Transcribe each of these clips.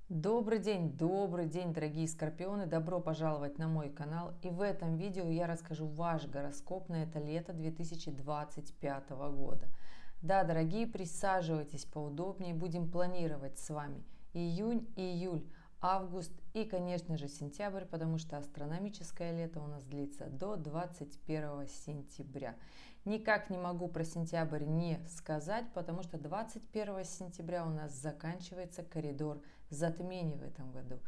Добрый день, дорогие скорпионы! Добро пожаловать на мой канал. И в этом видео я расскажу ваш гороскоп на это лето 2025 года. Да, дорогие, присаживайтесь поудобнее, будем планировать с вами июнь, июль, август и, конечно же, сентябрь, потому что астрономическое лето у нас длится до 21 сентября. Никак не могу про сентябрь не сказать, потому что 21 сентября у нас заканчивается коридор затмений в этом году.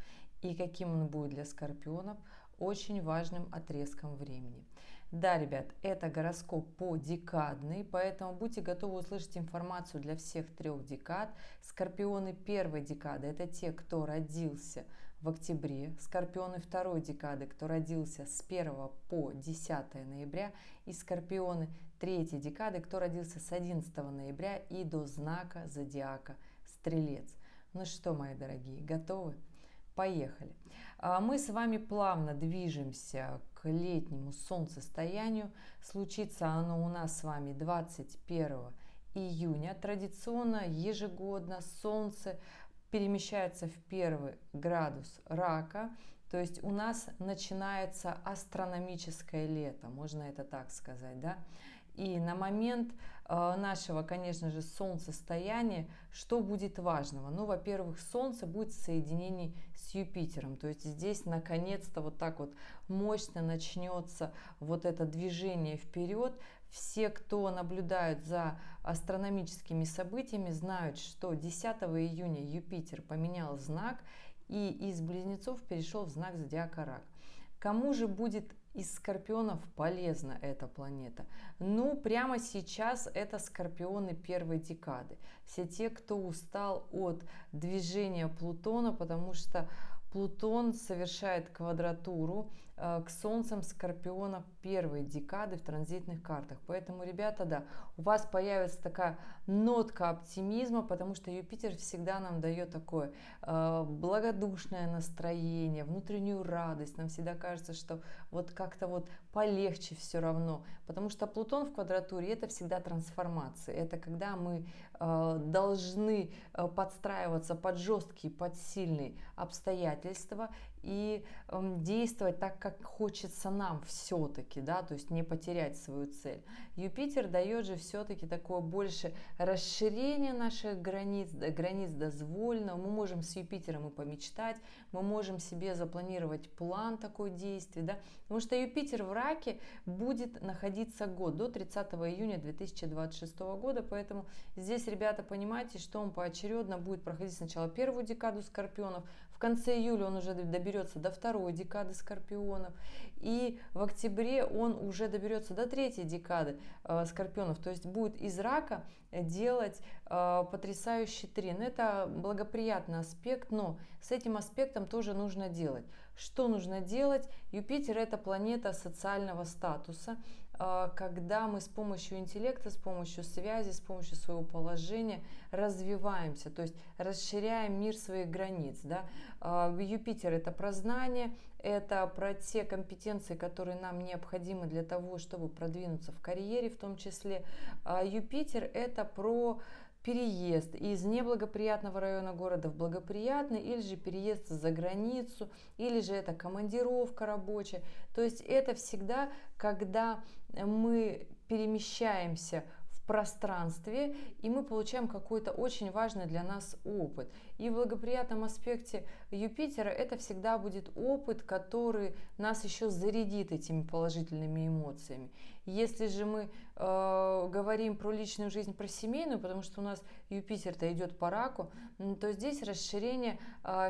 И каким он будет для скорпионов? Очень важным отрезком времени. Да, ребят, это гороскоп по декадный, поэтому будьте готовы услышать информацию для всех трех декад. Скорпионы первой декады – это те, кто родился в октябре, скорпионы второй декады, кто родился с 1 по 10 ноября, и скорпионы третьей декады, кто родился с 11 ноября и до знака зодиака Стрелец. Ну что, мои дорогие, готовы? Поехали. Мы с вами плавно движемся к летнему солнцестоянию. Случится оно у нас с вами 21 июня. Традиционно, ежегодно Солнце перемещается в первый градус рака. То есть у нас начинается астрономическое лето, можно это так сказать, да? И на момент нашего, конечно же, солнцестояния, что будет важного? Ну, во-первых, Солнце будет в соединении с Юпитером, то есть здесь наконец-то вот так вот мощно начнется вот это движение вперед. Все, кто наблюдают за астрономическими событиями, знают, что 10 июня Юпитер поменял знак и из Близнецов перешел в знак зодиака Рак. Кому же будет из скорпионов полезна эта планета? Ну, прямо сейчас это скорпионы первой декады. Все те, кто устал от движения Плутона, потому что Плутон совершает квадратуру к Солнцам скорпионов первой декады в транзитных картах. Поэтому, ребята, да, у вас появится такая нотка оптимизма, потому что Юпитер всегда нам дает такое благодушное настроение, внутреннюю радость. Нам всегда кажется, что вот как-то вот полегче все равно. Потому что Плутон в квадратуре – это всегда трансформация. Это когда мы должны подстраиваться под жесткие, под сильные обстоятельства и действовать так, как хочется нам все-таки, да, то есть не потерять свою цель. Юпитер дает же все-таки такое больше расширение наших границ, границ дозволенного. Мы можем с Юпитером и помечтать, мы можем себе запланировать план такой действий, да, потому что Юпитер в Раке будет находиться год, до 30 июня 2026 года, поэтому здесь, ребята, понимаете, что он поочередно будет проходить сначала первую декаду скорпионов, в конце июля он уже доберется до второй декады скорпионов, и в октябре он уже доберется до третьей декады скорпионов, то есть будет из Рака делать потрясающий трин. Это благоприятный аспект, но с этим аспектом тоже нужно делать. Что нужно делать? Юпитер – это планета социального статуса, когда мы с помощью интеллекта, с помощью связи, с помощью своего положения развиваемся, то есть расширяем мир своих границ. Да? Юпитер – это про знания, это про те компетенции, которые нам необходимы для того, чтобы продвинуться в карьере в том числе. Юпитер – это про переезд из неблагоприятного района города в благоприятный, или же переезд за границу, или же это командировка рабочая. То есть это всегда, когда мы перемещаемся в пространстве, и мы получаем какой-то очень важный для нас опыт. И в благоприятном аспекте Юпитера это всегда будет опыт, который нас еще зарядит этими положительными эмоциями. Если же мы говорим про личную жизнь, про семейную, потому что у нас Юпитер-то идет по Раку, то здесь расширение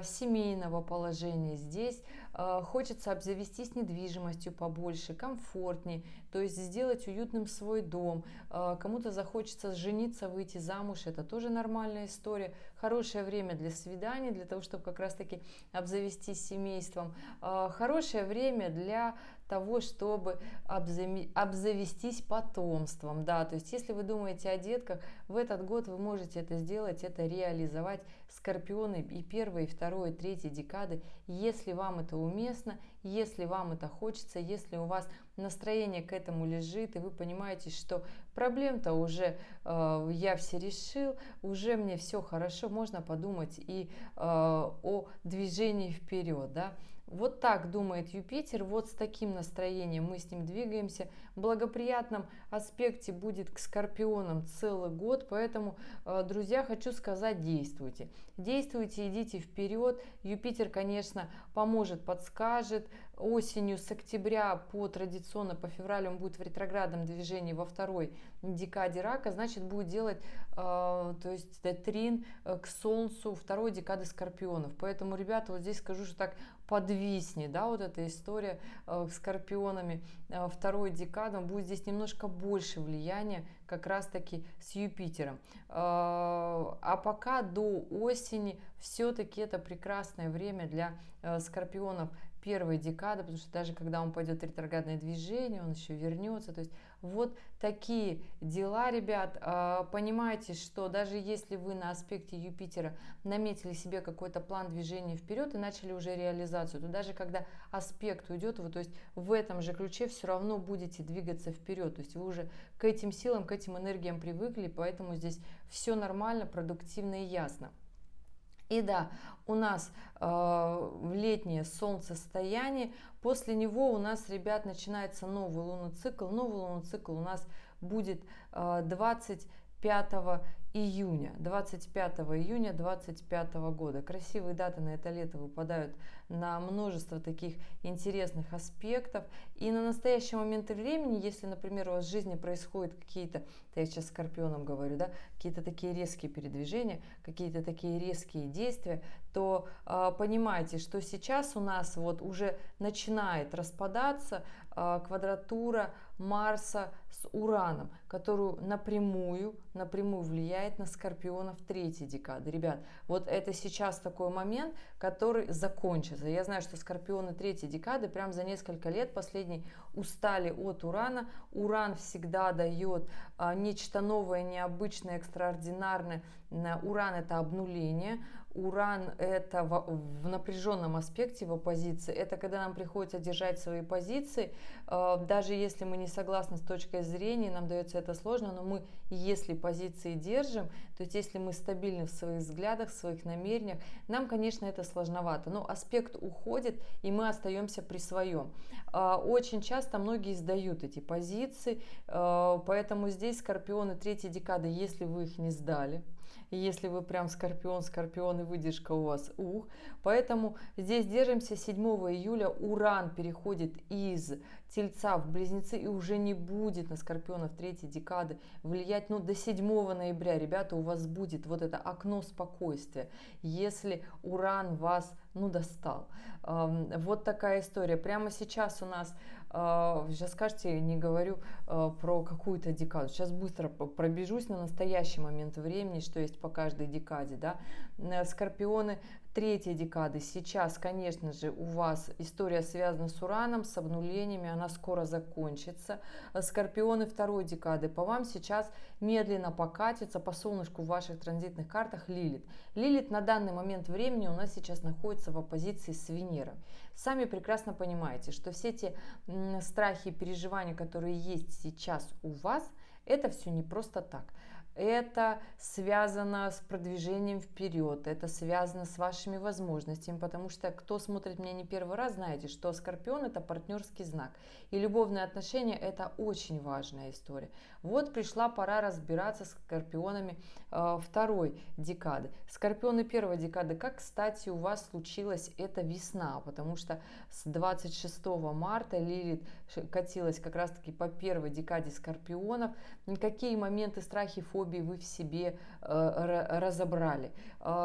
семейного положения. Здесь хочется обзавестись недвижимостью побольше, комфортнее, то есть сделать уютным свой дом. Кому-то захочется жениться, выйти замуж, это тоже нормальная история. Хорошее время для свиданий, для того, чтобы как раз-таки обзавестись семейством. Хорошее время для того, чтобы обзавестись потомством, да, то есть если вы думаете о детках, в этот год вы можете это сделать, это реализовать скорпионы и первой, и второй, и третьей декады, если вам это уместно, если вам это хочется, если у вас настроение к этому лежит, и вы понимаете, что проблем-то уже я все решил, уже мне все хорошо, можно подумать и о движении вперед, да. Вот так думает Юпитер, вот с таким настроением мы с ним двигаемся. В благоприятном аспекте будет к Скорпионам целый год, поэтому, друзья, хочу сказать, действуйте. Действуйте, идите вперед. Юпитер, конечно, поможет, подскажет. Осенью с октября традиционно по февраль он будет в ретроградном движении во второй декаде Рака, значит, будет делать то есть трин к Солнцу второй декады Скорпионов. Поэтому, ребята, вот здесь скажу, что так подвиснет, да, вот эта история с Скорпионами второй декады, будет здесь немножко больше влияния как раз-таки с Юпитером. А пока до осени все-таки это прекрасное время для Скорпионов первой декады, потому что даже когда он пойдет в ретроградное движение, он еще вернется. То есть вот такие дела, ребят. Понимаете, что даже если вы на аспекте Юпитера наметили себе какой-то план движения вперед и начали уже реализацию, то даже когда аспект уйдет, вы, то есть в этом же ключе все равно будете двигаться вперед. То есть вы уже к этим силам, к этим энергиям привыкли, поэтому здесь все нормально, продуктивно и ясно. И да, у нас летнее солнцестояние, после него у нас, ребят, начинается новый лунный цикл. Новый лунный цикл у нас будет 25 июня 25 года. Красивые даты на это лето выпадают на множество таких интересных аспектов. И на настоящий момент времени, если, например, у вас в жизни происходят какие-то, я сейчас Скорпионом говорю, да, какие-то такие резкие передвижения, какие-то такие резкие действия, то понимайте, что сейчас у нас вот уже начинает распадаться квадратура Марса с Ураном, которую напрямую влияет на Скорпионов третьей декады. Ребят, вот это сейчас такой момент, который закончится. Я знаю, что Скорпионы третьей декады прям за несколько лет последний устали от Урана. Уран всегда дает нечто новое, необычное, экстраординарное. Уран — это обнуление. Уран — это в напряженном аспекте, в оппозиции. Это когда нам приходится держать свои позиции. Даже если мы не согласны с точкой зрения, нам дается это сложно, но мы, если позиции держим, то есть если мы стабильны в своих взглядах, в своих намерениях, нам, конечно, это сложновато. Но аспект уходит, и мы остаемся при своем. Очень часто многие сдают эти позиции, поэтому здесь Скорпионы третьей декады, если вы их не сдали, если вы прям скорпион и выдержка у вас, Поэтому здесь держимся. 7 июля Уран переходит из Тельца в Близнецы и уже не будет на Скорпионов третьей декады влиять. До 7 ноября, ребята, у вас будет вот это окно спокойствия, если Уран вас, достал. Вот такая история. Прямо сейчас у нас, сейчас скажете, не говорю про какую-то декаду. Сейчас быстро пробежусь на настоящий момент времени, что есть по каждой декаде, да. Скорпионы третьей декады. Сейчас, конечно же, у вас история связана с Ураном, с обнулениями, она скоро закончится. Скорпионы второй декады. По вам сейчас медленно покатится по солнышку в ваших транзитных картах Лилит. Лилит на данный момент времени у нас сейчас находится в оппозиции с Венерой. Сами прекрасно понимаете, что все те страхи и переживания, которые есть сейчас у вас, это все не просто так. Это связано с продвижением вперед, это связано с вашими возможностями, потому что кто смотрит меня не первый раз, знаете, что Скорпион — это партнерский знак, и любовные отношения — это очень важная история. Вот пришла пора разбираться с Скорпионами второй декады. Скорпионы первой декады, как, кстати, у вас случилась эта весна, потому что с 26 марта Лилит катилась как раз-таки по первой декаде Скорпионов. Какие моменты, страхи, фобии вы в себе разобрали,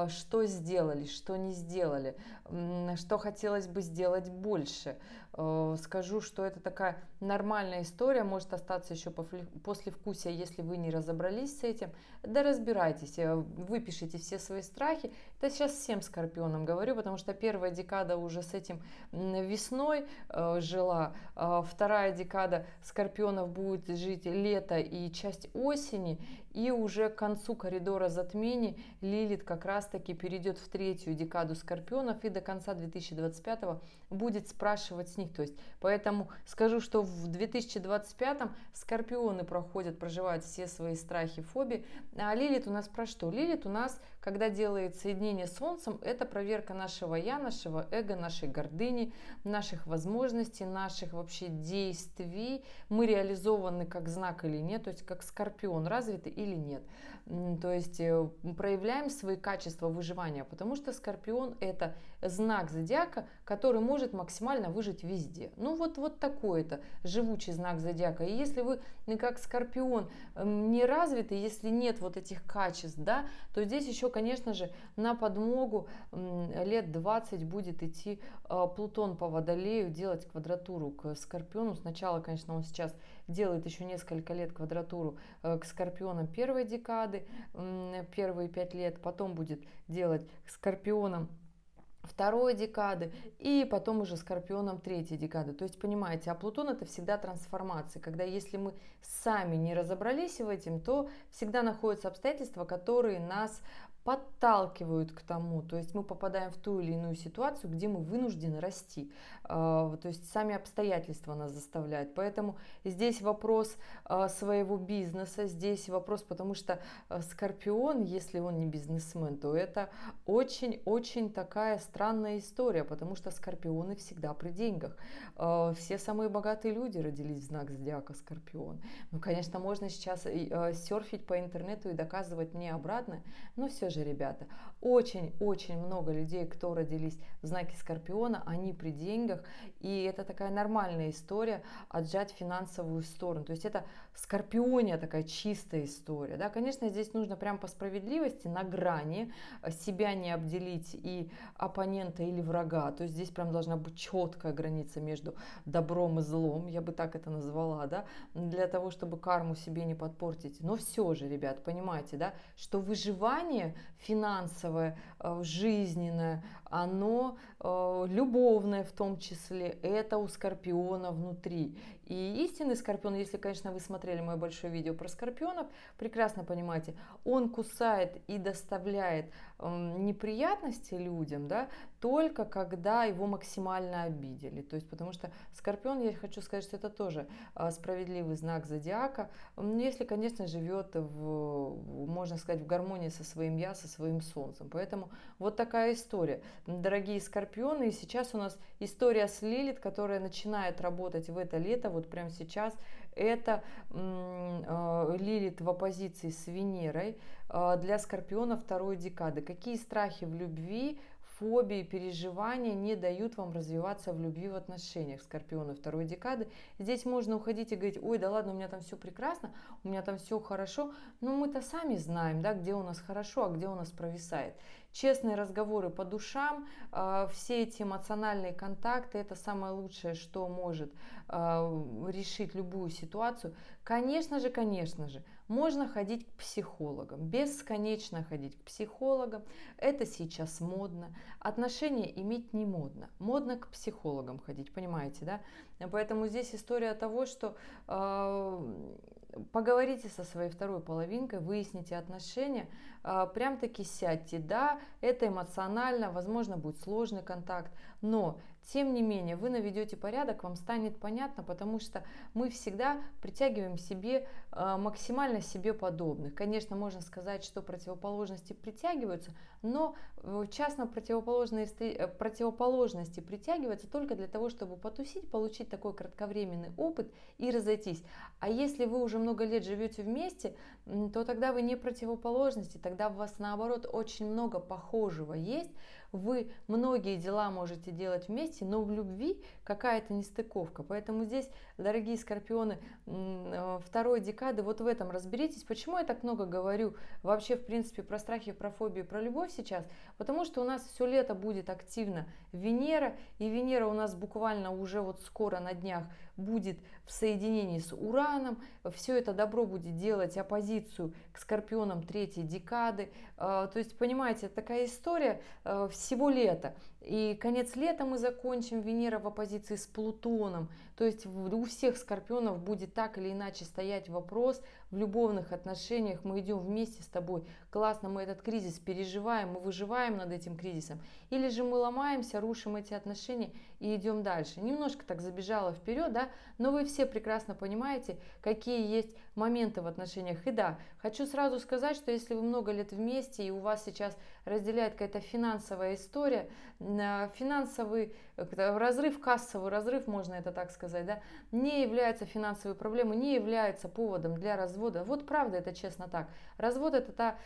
что сделали, что не сделали, что хотелось бы сделать больше. Скажу, что это такая нормальная история, может остаться еще послевкусие, если вы не разобрались с этим. Да разбирайтесь, выпишите все свои страхи. Это сейчас всем Скорпионам говорю, потому что первая декада уже с этим весной жила, вторая декада Скорпионов будет жить лето и часть осени, и И уже к концу коридора затмений Лилит как раз-таки перейдет в третью декаду скорпионов и до конца 2025 будет спрашивать с них. То есть, поэтому скажу, что в 2025 скорпионы проживают все свои страхи, фобии. А Лилит у нас про что? Лилит у нас, когда делает соединение с Солнцем, это проверка нашего я, нашего эго, нашей гордыни, наших возможностей, наших вообще действий. Мы реализованы как знак или нет, то есть как скорпион, развиты или нет. То есть проявляем свои качества выживания, потому что скорпион это знак зодиака, который может максимально выжить везде. Ну вот такой-то живучий знак зодиака. И если вы как скорпион не развиты, если нет вот этих качеств, да, то здесь еще, конечно же, на подмогу лет 20 будет идти Плутон по Водолею, делать квадратуру к скорпиону. Сначала, конечно, он сейчас делает еще несколько лет квадратуру к скорпионам первой декады, первые 5 лет, потом будет делать к скорпионам второй декады и потом уже скорпионом третьей декады. То есть, понимаете, а Плутон это всегда трансформация, когда если мы сами не разобрались в этом, то всегда находятся обстоятельства, которые нас подталкивают к тому, то есть мы попадаем в ту или иную ситуацию, где мы вынуждены расти, то есть сами обстоятельства нас заставляют, поэтому здесь вопрос своего бизнеса, здесь вопрос, потому что скорпион, если он не бизнесмен, то это очень-очень такая странная история, потому что скорпионы всегда при деньгах, все самые богатые люди родились в знак зодиака скорпион, ну, конечно, можно сейчас серфить по интернету и доказывать мне обратно, но все же, ребята, очень-очень много людей, кто родились в знаке Скорпиона, они при деньгах, и это такая нормальная история отжать финансовую сторону. То есть это Скорпиония такая чистая история. Да? Конечно, здесь нужно прям по справедливости на грани себя не обделить и оппонента или врага. То есть здесь прям должна быть четкая граница между добром и злом, я бы так это назвала, да, для того, чтобы карму себе не подпортить. Но все же, ребят, понимаете, да, что выживание финансовое, жизненное, оно любовное в том числе, это у скорпиона внутри. И истинный скорпион, если, конечно, вы смотрели мое большое видео про скорпионов, прекрасно понимаете, он кусает и доставляет неприятности людям, да, только когда его максимально обидели. То есть, потому что скорпион, я хочу сказать, что это тоже справедливый знак зодиака, если, конечно, живет можно сказать, в гармонии со своим я, со своим солнцем. Поэтому вот такая история. Дорогие скорпионы, и сейчас у нас история с Лилит, которая начинает работать в это лето, вот прямо сейчас. Это Лилит в оппозиции с Венерой для скорпиона второй декады. Какие страхи в любви, фобии, переживания не дают вам развиваться в любви, в отношениях, скорпионы второй декады. Здесь можно уходить и говорить: ой, да ладно, у меня там все прекрасно, у меня там все хорошо. Но мы-то сами знаем, да, где у нас хорошо, а где у нас провисает. Честные разговоры по душам, все эти эмоциональные контакты, это самое лучшее, что может решить любую ситуацию. Конечно же, можно ходить к психологам, бесконечно ходить к психологам. Это сейчас модно. Отношения иметь не модно. Модно к психологам ходить, понимаете, да? Поэтому здесь история того, что поговорите со своей второй половинкой, выясните отношения, прям-таки сядьте. Да, это эмоционально, возможно, будет сложный контакт, но тем не менее вы наведете порядок, вам станет понятно, потому что мы всегда притягиваем себе максимально себе подобных. Конечно, можно сказать, что противоположности притягиваются, но часто противоположности притягиваются только для того, чтобы потусить, получить такой кратковременный опыт и разойтись. А если вы уже много лет живете вместе, то тогда вы не противоположности, тогда у вас наоборот очень много похожего есть. Вы многие дела можете делать вместе, но в любви какая-то нестыковка. Поэтому здесь, дорогие скорпионы второй декады, вот в этом разберитесь. Почему я так много говорю вообще, в принципе, про страхи, про фобии, про любовь сейчас? Потому что у нас все лето будет активно Венера, и Венера у нас буквально уже вот скоро на днях будет в соединении с Ураном, все это добро будет делать оппозицию к Скорпионам третьей декады. То есть, понимаете, это такая история всего лета. И конец лета мы закончим, Венера в оппозиции с Плутоном. То есть у всех Скорпионов будет так или иначе стоять вопрос в любовных отношениях. Мы идем вместе с тобой, классно, мы этот кризис переживаем, мы выживаем над этим кризисом. Или же мы ломаемся, рушим эти отношения и идем дальше. Немножко так забежала вперед, да, но вы все прекрасно понимаете, какие есть моменты в отношениях. И да, хочу сразу сказать, что если вы много лет вместе и у вас сейчас разделяет какая-то финансовая история, финансовый разрыв, кассовый разрыв, можно это так сказать, да, не является финансовой проблемой, не является поводом для развода. Вот правда, это честно так. Развод — это та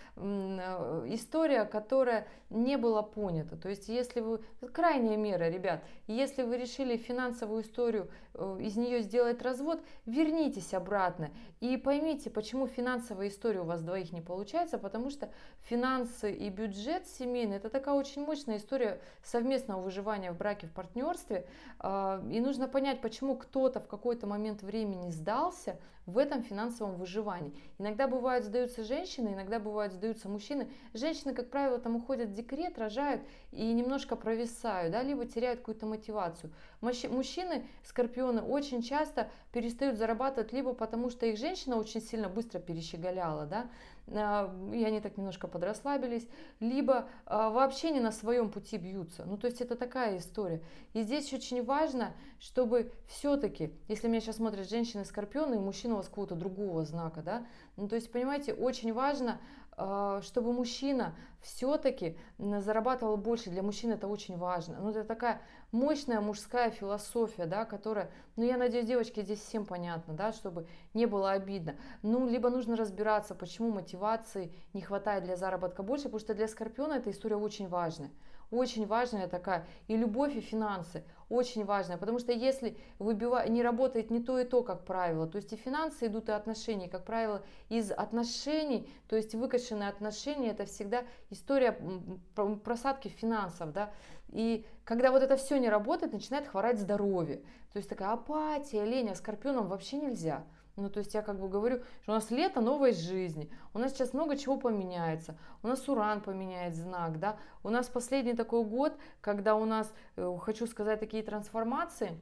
история, которая не была понята. То есть если вы... Крайняя мера, ребят. Если вы решили финансовую историю, из нее сделать развод, вернитесь обратно и поймите, почему финансовая история у вас двоих не получается, потому что финансы и бюджет семейный — это такая очень мощная история совместного выживания в браке, в партнерстве. И нужно понять, почему кто-то в какой-то момент времени сдался в этом финансовом выживании. Иногда бывает сдаются женщины, иногда бывает сдаются мужчины. Женщины, как правило, там уходят в декрет, рожают и немножко провисают, да, либо теряют какую-то мотивацию. Мужчины, скорпионы, очень часто перестают зарабатывать либо потому, что их женщина очень сильно быстро перещеголяла, да, и они так немножко подрасслабились, либо вообще не на своем пути бьются. Ну, то есть это такая история. И здесь очень важно, чтобы все-таки, если меня сейчас смотрят женщины-скорпионы и мужчина у вас какого-то другого знака, да, ну, то есть, понимаете, очень важно, чтобы мужчина все-таки зарабатывал больше. Для мужчин это очень важно. Ну, это такая мощная мужская философия, да, которая, ну, я надеюсь, девочки, здесь всем понятно, да, чтобы не было обидно. Ну, либо нужно разбираться, почему мотивации не хватает для заработка больше, потому что для скорпиона эта история очень важная. Очень важная такая. И любовь, и финансы очень важная. Потому что если не работает не то и то, как правило, то есть и финансы идут, и отношения, как правило, из отношений, то есть выкачанные отношения, это всегда история просадки финансов, да. И когда вот это все не работает, начинает хворать здоровье. То есть такая апатия, лень, а скорпионам вообще нельзя. Ну, то есть я как бы говорю, что у нас лето новой жизни, у нас сейчас много чего поменяется, у нас Уран поменяет знак, да, у нас последний такой год, когда у нас, хочу сказать, такие трансформации,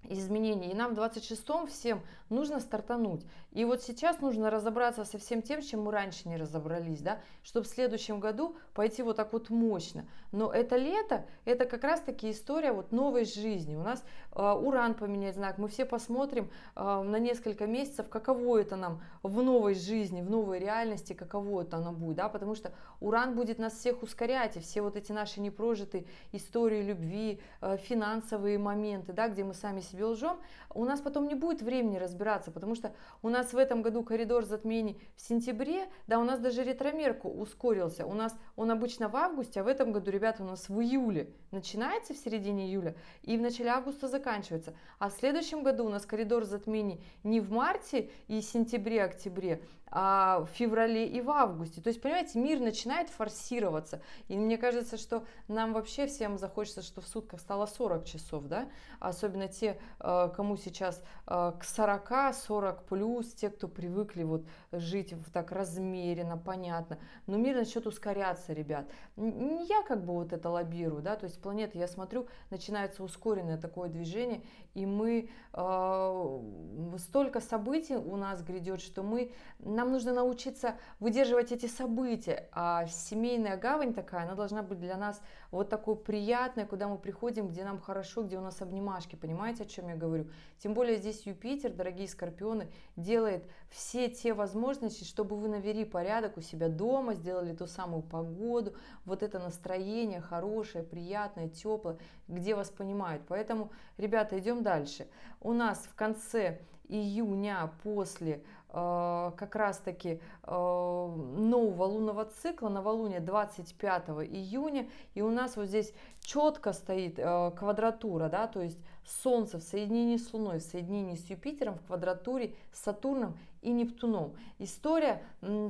изменений, и нам в 26-м всем нужно стартануть. И вот сейчас нужно разобраться со всем тем, с чем мы раньше не разобрались, да, чтобы в следующем году пойти вот так вот мощно. Но это лето, это как раз таки история вот новой жизни. У нас Уран поменяет знак, мы все посмотрим на несколько месяцев, каково это нам в новой жизни, в новой реальности, каково это оно будет, да, потому что Уран будет нас всех ускорять, и все вот эти наши непрожитые истории любви, финансовые моменты, да, где мы сами себе лжем, у нас потом не будет времени разбираться, потому что у нас в этом году коридор затмений в сентябре, да, у нас даже ретромер ускорился, у нас он обычно в августе, а в этом году, ребята, у нас в июле начинается, в середине июля, и в начале августа заканчивается, а в следующем году у нас коридор затмений не в марте и сентябре, октябре, а в феврале и в августе. То есть, понимаете, мир начинает форсироваться. И мне кажется, что нам вообще всем захочется, что в сутках стало 40 часов, да? Особенно те, кому сейчас к 40, 40 плюс, те, кто привыкли вот жить так размеренно, понятно. Но мир начнет ускоряться, ребят. Не я как бы вот это лоббирую, да? То есть планета, я смотрю, начинается ускоренное такое движение, и мы столько событий у нас грядет, что нам нужно научиться выдерживать эти события, а семейная гавань такая, она должна быть для нас вот такой приятной, куда мы приходим, где нам хорошо, где у нас обнимашки, понимаете, о чем я говорю? Тем более здесь Юпитер, дорогие скорпионы, делает все те возможности, чтобы вы навели порядок у себя дома, сделали ту самую погоду, вот это настроение хорошее, приятное, теплое, где вас понимают. Поэтому, ребята, идем дальше. У нас в конце июня после как раз-таки нового лунного цикла, новолуние 25 июня, и у нас вот здесь четко стоит квадратура, да, то есть Солнце в соединении с Луной, в соединении с Юпитером, в квадратуре с Сатурном и Нептуном. История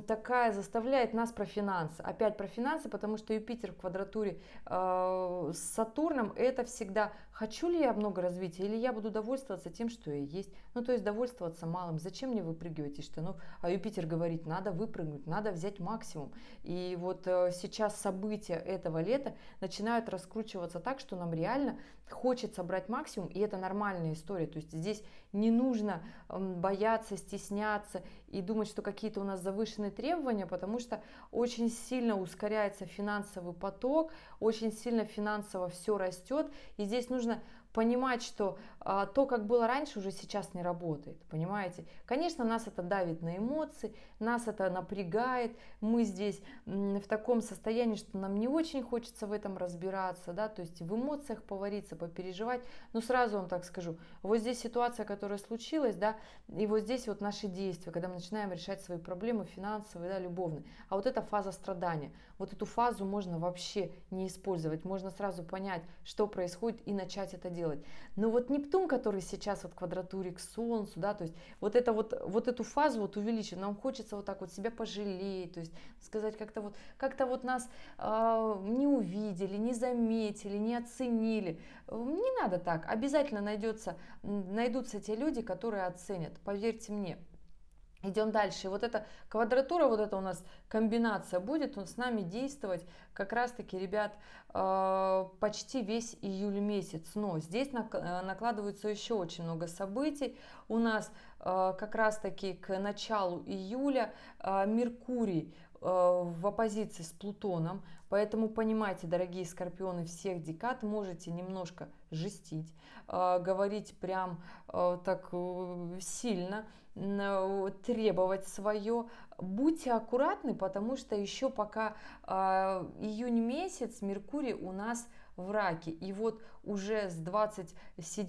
такая заставляет нас про финансы. Опять про финансы, потому что Юпитер в квадратуре с Сатурном, это всегда, хочу ли я много развития, или я буду довольствоваться тем, что я есть. Ну, то есть довольствоваться малым. Зачем мне выпрыгивать из штанов? А Юпитер говорит, надо выпрыгнуть, надо взять максимум. И вот сейчас события этого лета начинают раскручиваться так, что нам реально хочется брать максимум, и это нормальная история. То есть здесь не нужно бояться, стесняться и думать, что какие-то у нас завышенные требования, потому что очень сильно ускоряется финансовый поток, очень сильно финансово все растет, и здесь нужно понимать, что то, как было раньше, уже сейчас не работает, понимаете? Конечно, нас это давит на эмоции, нас это напрягает, мы здесь в таком состоянии, что нам не очень хочется в этом разбираться, да, то есть в эмоциях повариться, попереживать, но сразу вам так скажу, вот здесь ситуация, которая случилась, да, и вот здесь вот наши действия, когда мы начинаем решать свои проблемы финансовые, да, любовные, а вот эта фаза страдания, вот эту фазу можно вообще не использовать, можно сразу понять, что происходит и начать это делать. Но вот Нептун, который сейчас вот в квадратуре к Солнцу, да, то есть вот эту фазу вот увеличить, нам хочется вот так вот себя пожалеть, то есть сказать как-то вот нас не увидели, не заметили, не оценили. Не надо так, обязательно найдутся те люди, которые оценят, поверьте мне. Идем дальше. И вот эта квадратура, вот эта у нас комбинация будет с нами действовать как раз-таки, ребят, почти весь июль месяц. Но здесь накладывается еще очень много событий. У нас как раз-таки к началу июля Меркурий в оппозиции с Плутоном, поэтому понимайте, дорогие скорпионы всех декад, можете немножко жестить, говорить прям так сильно, требовать свое. Будьте аккуратны, потому что еще пока июнь месяц Меркурий у нас в раке, и вот уже с 27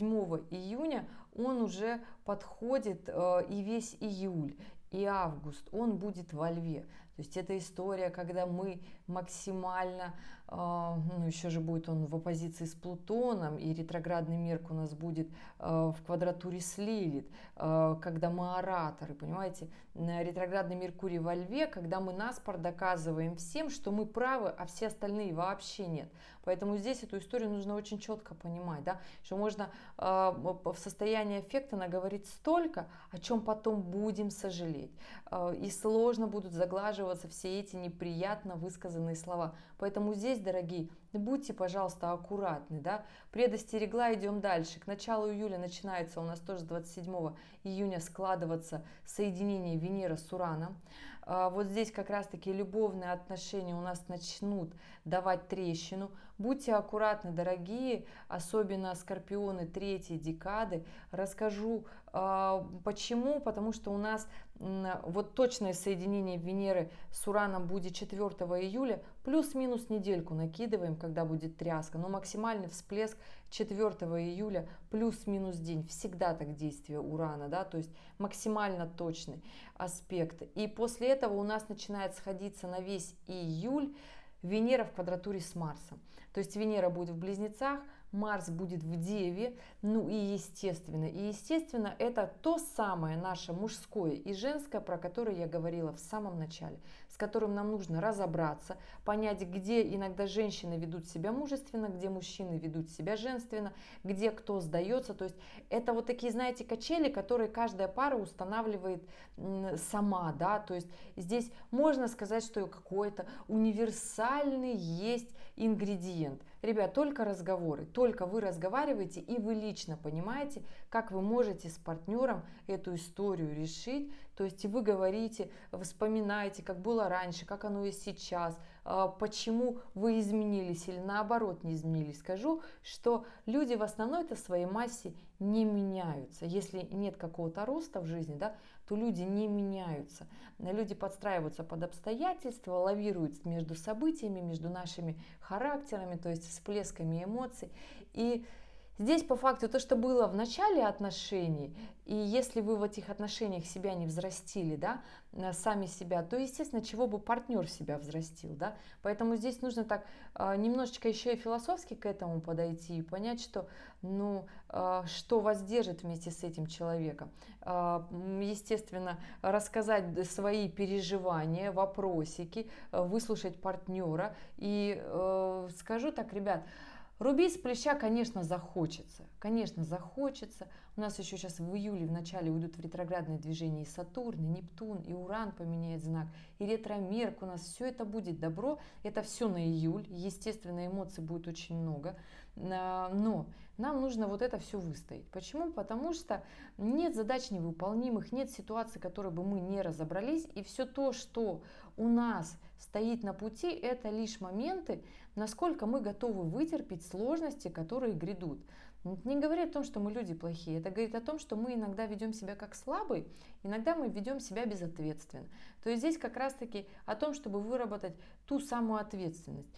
июня он уже подходит, и весь июль и август он будет во Льве. То есть это история, когда мы максимально, ну еще же будет он в оппозиции с Плутоном, и ретроградный Мерк у нас будет в квадратуре с Лилит, когда мы ораторы, понимаете, ретроградный Меркурий во Льве, когда мы наспор доказываем всем, что мы правы, а все остальные вообще нет. Поэтому здесь эту историю нужно очень четко понимать, да, что можно в состоянии аффекта наговорить столько, о чем потом будем сожалеть. И сложно будут заглаживаться все эти неприятно высказанные слова. Поэтому здесь, дорогие, будьте, пожалуйста, аккуратны. Да? Предостерегла, идем дальше. К началу июля начинается у нас тоже 27 июня складываться соединение Венеры с Ураном. Вот здесь как раз-таки любовные отношения у нас начнут давать трещину. Будьте аккуратны, дорогие, особенно скорпионы третьей декады. Расскажу почему. Потому что у нас вот точное соединение Венеры с Ураном будет 4 июля. Плюс-минус недельку накидываем, когда будет тряска. Но максимальный всплеск 4 июля плюс-минус день. Всегда так действие Урана, да, то есть максимально точный аспект. И после этого у нас начинает сходиться на весь июль Венера в квадратуре с Марсом. То есть Венера будет в Близнецах, Марс будет в Деве, ну и естественно, это то самое наше мужское и женское, про которое я говорила в самом начале, с которым нам нужно разобраться, понять, где иногда женщины ведут себя мужественно, где мужчины ведут себя женственно, где кто сдается. То есть это вот такие, знаете, качели, которые каждая пара устанавливает сама, да, то есть здесь можно сказать, что какой-то универсальный есть ингредиент. Ребят, только разговоры, только вы разговариваете, и вы лично понимаете, как вы можете с партнером эту историю решить. То есть вы говорите, вспоминаете, как было раньше, как оно и сейчас, почему вы изменились или наоборот не изменились. Скажу, что люди в основной-то своей массе не меняются. Если нет какого-то роста в жизни, да, то люди не меняются. Люди подстраиваются под обстоятельства, лавируют между событиями, между нашими характерами, то есть всплесками эмоций. И Здесь по факту то, что было в начале отношений, и если вы в этих отношениях себя не взрастили, да, сами себя, то, естественно, чего бы партнер себя взрастил, да. Поэтому здесь нужно так немножечко еще и философски к этому подойти и понять, что, ну, что вас держит вместе с этим человеком. Естественно, рассказать свои переживания, вопросики, выслушать партнера. И скажу так, ребят, рубить с плеча, конечно, захочется. Конечно, захочется. У нас еще сейчас в июле, в начале уйдут в ретроградное движение и Сатурн, и Нептун, и Уран поменяет знак, и ретро-Мерк у нас. Все это будет добро. Это все на июль. Естественно, эмоций будет очень много. Но нам нужно вот это все выстоять. Почему? Потому что нет задач невыполнимых, нет ситуаций, которые бы мы не разобрались. И все то, что у нас стоит на пути, это лишь моменты, насколько мы готовы вытерпеть сложности, которые грядут. Это не говорит о том, что мы люди плохие, это говорит о том, что мы иногда ведем себя как слабые, иногда мы ведем себя безответственно. То есть здесь как раз-таки о том, чтобы выработать ту самую ответственность.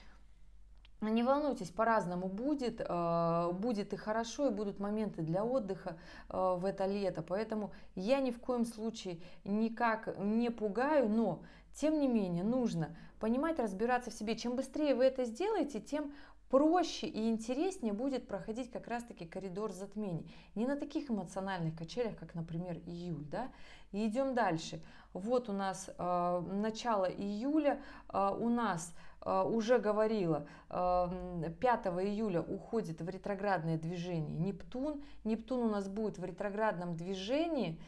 Не волнуйтесь, по-разному будет, будет и хорошо, и будут моменты для отдыха в это лето, поэтому я ни в коем случае никак не пугаю, но тем не менее нужно понимать, разбираться в себе. Чем быстрее вы это сделаете, тем проще и интереснее будет проходить как раз-таки коридор затмений. Не на таких эмоциональных качелях, как, например, июль, да? И идем дальше. Вот у нас начало июля, у нас уже говорила, 5 июля уходит в ретроградное движение Нептун. Нептун у нас будет в ретроградном движении,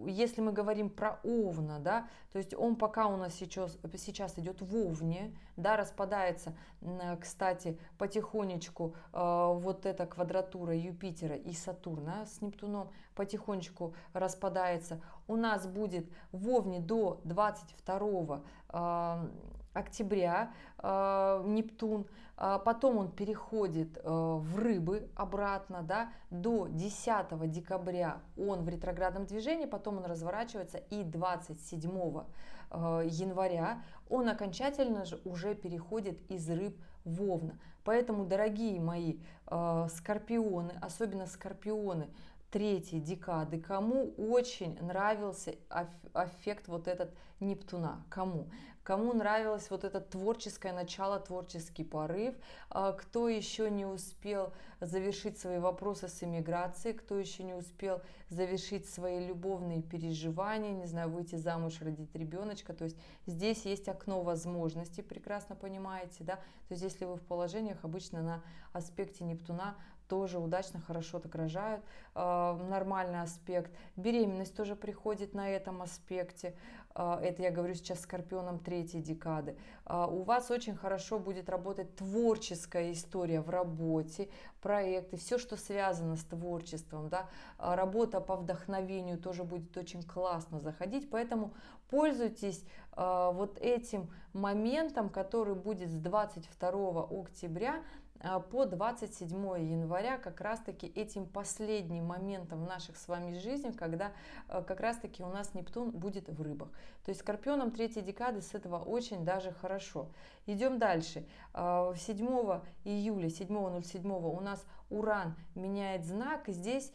если мы говорим про Овна, да, то есть он пока у нас сейчас идет в Овне, да, распадается, кстати, потихонечку вот эта квадратура Юпитера и Сатурна с Нептуном потихонечку распадается. У нас будет в Овне до 22 октября Нептун, потом он переходит в Рыбы обратно, да, до 10 декабря он в ретроградном движении, потом он разворачивается, и 27 января он окончательно же уже переходит из Рыб в Овна. Поэтому, дорогие мои скорпионы, особенно скорпионы третьей декады, кому очень нравился эффект вот этот Нептуна, кому нравилось вот это творческое начало, творческий порыв, кто еще не успел завершить свои вопросы с эмиграцией, кто еще не успел завершить свои любовные переживания, не знаю, выйти замуж, родить ребеночка. То есть здесь есть окно возможностей, прекрасно понимаете, да. То есть если вы в положениях, обычно на аспекте Нептуна тоже удачно, хорошо так рожают, нормальный аспект. Беременность тоже приходит на этом аспекте. Это я говорю сейчас скорпионам третьей декады. У вас очень хорошо будет работать творческая история в работе, проекты, все, что связано с творчеством, да, работа по вдохновению тоже будет очень классно заходить, поэтому пользуйтесь вот этим моментом, который будет с 22 октября по 27 января, как раз-таки этим последним моментом в наших с вами жизнях, когда как раз-таки у нас Нептун будет в Рыбах. То есть скорпионам третьей декады с этого очень даже хорошо. Идем дальше. 7 июля, 7.07 у нас Уран меняет знак. И здесь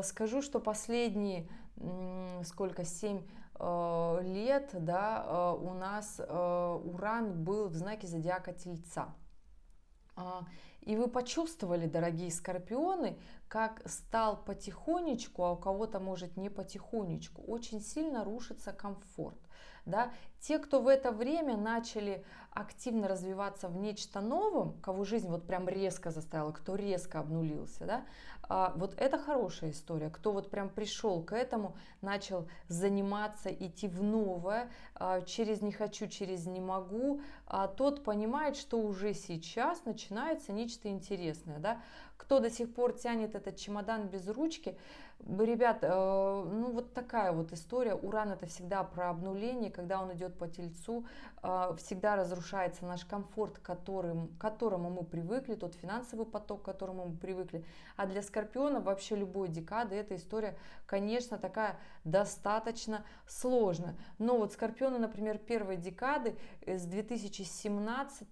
скажу, что последние, 7 лет, да, у нас Уран был в знаке зодиака Тельца. И вы почувствовали, дорогие скорпионы, как стал потихонечку, а у кого-то может не потихонечку, очень сильно рушится комфорт. Да? Те, кто в это время начали активно развиваться в нечто новом, кого жизнь вот прям резко заставила, кто резко обнулился, да? Вот это хорошая история. Кто вот прям пришел к этому, начал заниматься, идти в новое, через не хочу, через не могу, тот понимает, что уже сейчас начинается нечто интересное. Да? Кто до сих пор тянет этот чемодан без ручки, ребят, ну вот такая вот история. Уран — это всегда про обнуление, когда он идет по Тельцу, всегда разрушается наш комфорт, к которому мы привыкли, тот финансовый поток, к которому мы привыкли. А для скорпионов вообще любой декады эта история, конечно, такая достаточно сложная. Но вот скорпионы, например, первой декады с 2017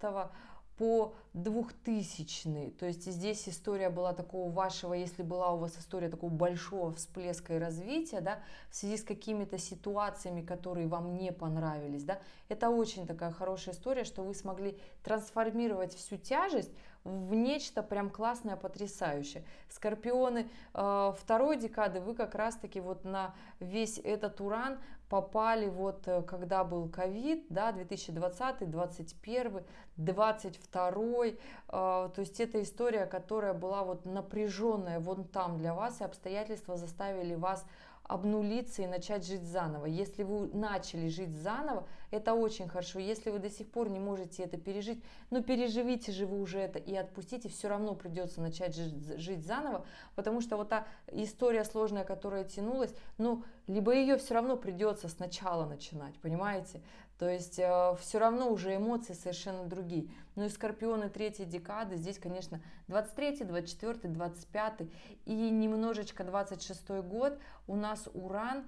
по 2000. То есть здесь история была такого вашего, если была у вас история такого большого всплеска и развития, да, в связи с какими-то ситуациями, которые вам не понравились, да, это очень такая хорошая история, что вы смогли трансформировать всю тяжесть в нечто прям классное, потрясающее. Скорпионы второй декады, вы как раз-таки вот на весь этот уран попали вот когда был ковид, да, 2020, 2021, 2022, то есть это история, которая была вот напряженная вон там для вас, и обстоятельства заставили вас обнулиться и начать жить заново. Если вы начали жить заново, это очень хорошо. Если вы до сих пор не можете это пережить, ну переживите же вы уже это и отпустите, все равно придется начать жить заново, потому что вот та история сложная, которая тянулась, ну, либо ее все равно придется сначала начинать, понимаете? То есть все равно уже эмоции совершенно другие. Ну и скорпионы третьей декады, здесь, конечно, 23, 24, 25 и немножечко 26 год у нас уран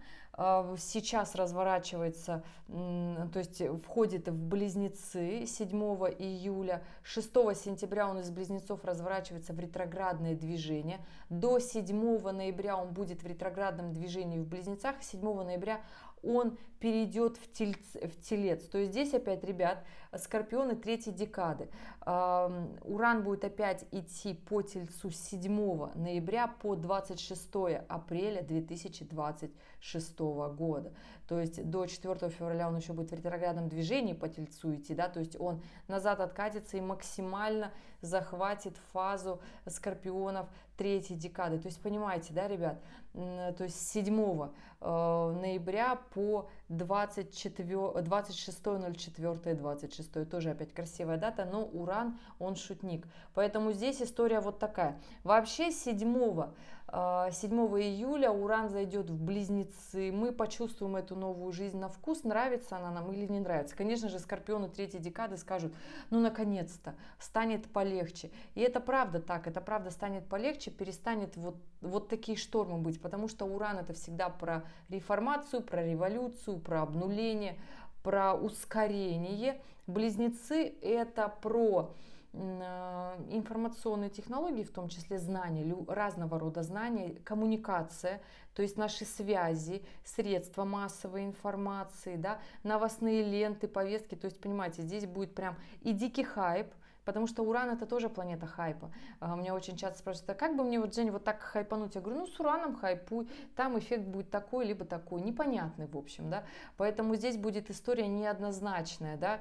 сейчас разворачивается, то есть входит в Близнецы 7 июля, 6 сентября он из Близнецов разворачивается в ретроградное движение, до 7 ноября он будет в ретроградном движении в Близнецах, 7 ноября он перейдет в Телец. То есть здесь опять, ребят, скорпионы третьей декады. Уран будет опять идти по Тельцу с 7 ноября по 26 апреля 2026 года. То есть до 4 февраля он еще будет в ретроградном движении по Тельцу идти, да, то есть он назад откатится и максимально захватит фазу скорпионов третьей декады. То есть понимаете, да, ребят, то есть с 7 ноября по 26.04.26, тоже опять красивая дата, но уран, он шутник. Поэтому здесь история вот такая. Вообще 7 июля уран зайдет в Близнецы, мы почувствуем эту новую жизнь на вкус, нравится она нам или не нравится. Конечно же, скорпионы третьей декады скажут, ну наконец-то, станет полегче. И это правда так, это правда станет полегче, перестанет вот такие штормы быть, потому что уран это всегда про реформацию, про революцию, про обнуление, про ускорение. Близнецы это про информационные технологии, в том числе знания, разного рода знания, коммуникация, то есть наши связи, средства массовой информации, да, новостные ленты, повестки, то есть, понимаете, здесь будет прям и дикий хайп, потому что Уран это тоже планета хайпа. Меня очень часто спрашивают, а как бы мне вот, Жень, вот так хайпануть? Я говорю, ну с Ураном хайпуй, там эффект будет такой, либо такой, непонятный в общем, да. Поэтому здесь будет история неоднозначная, да.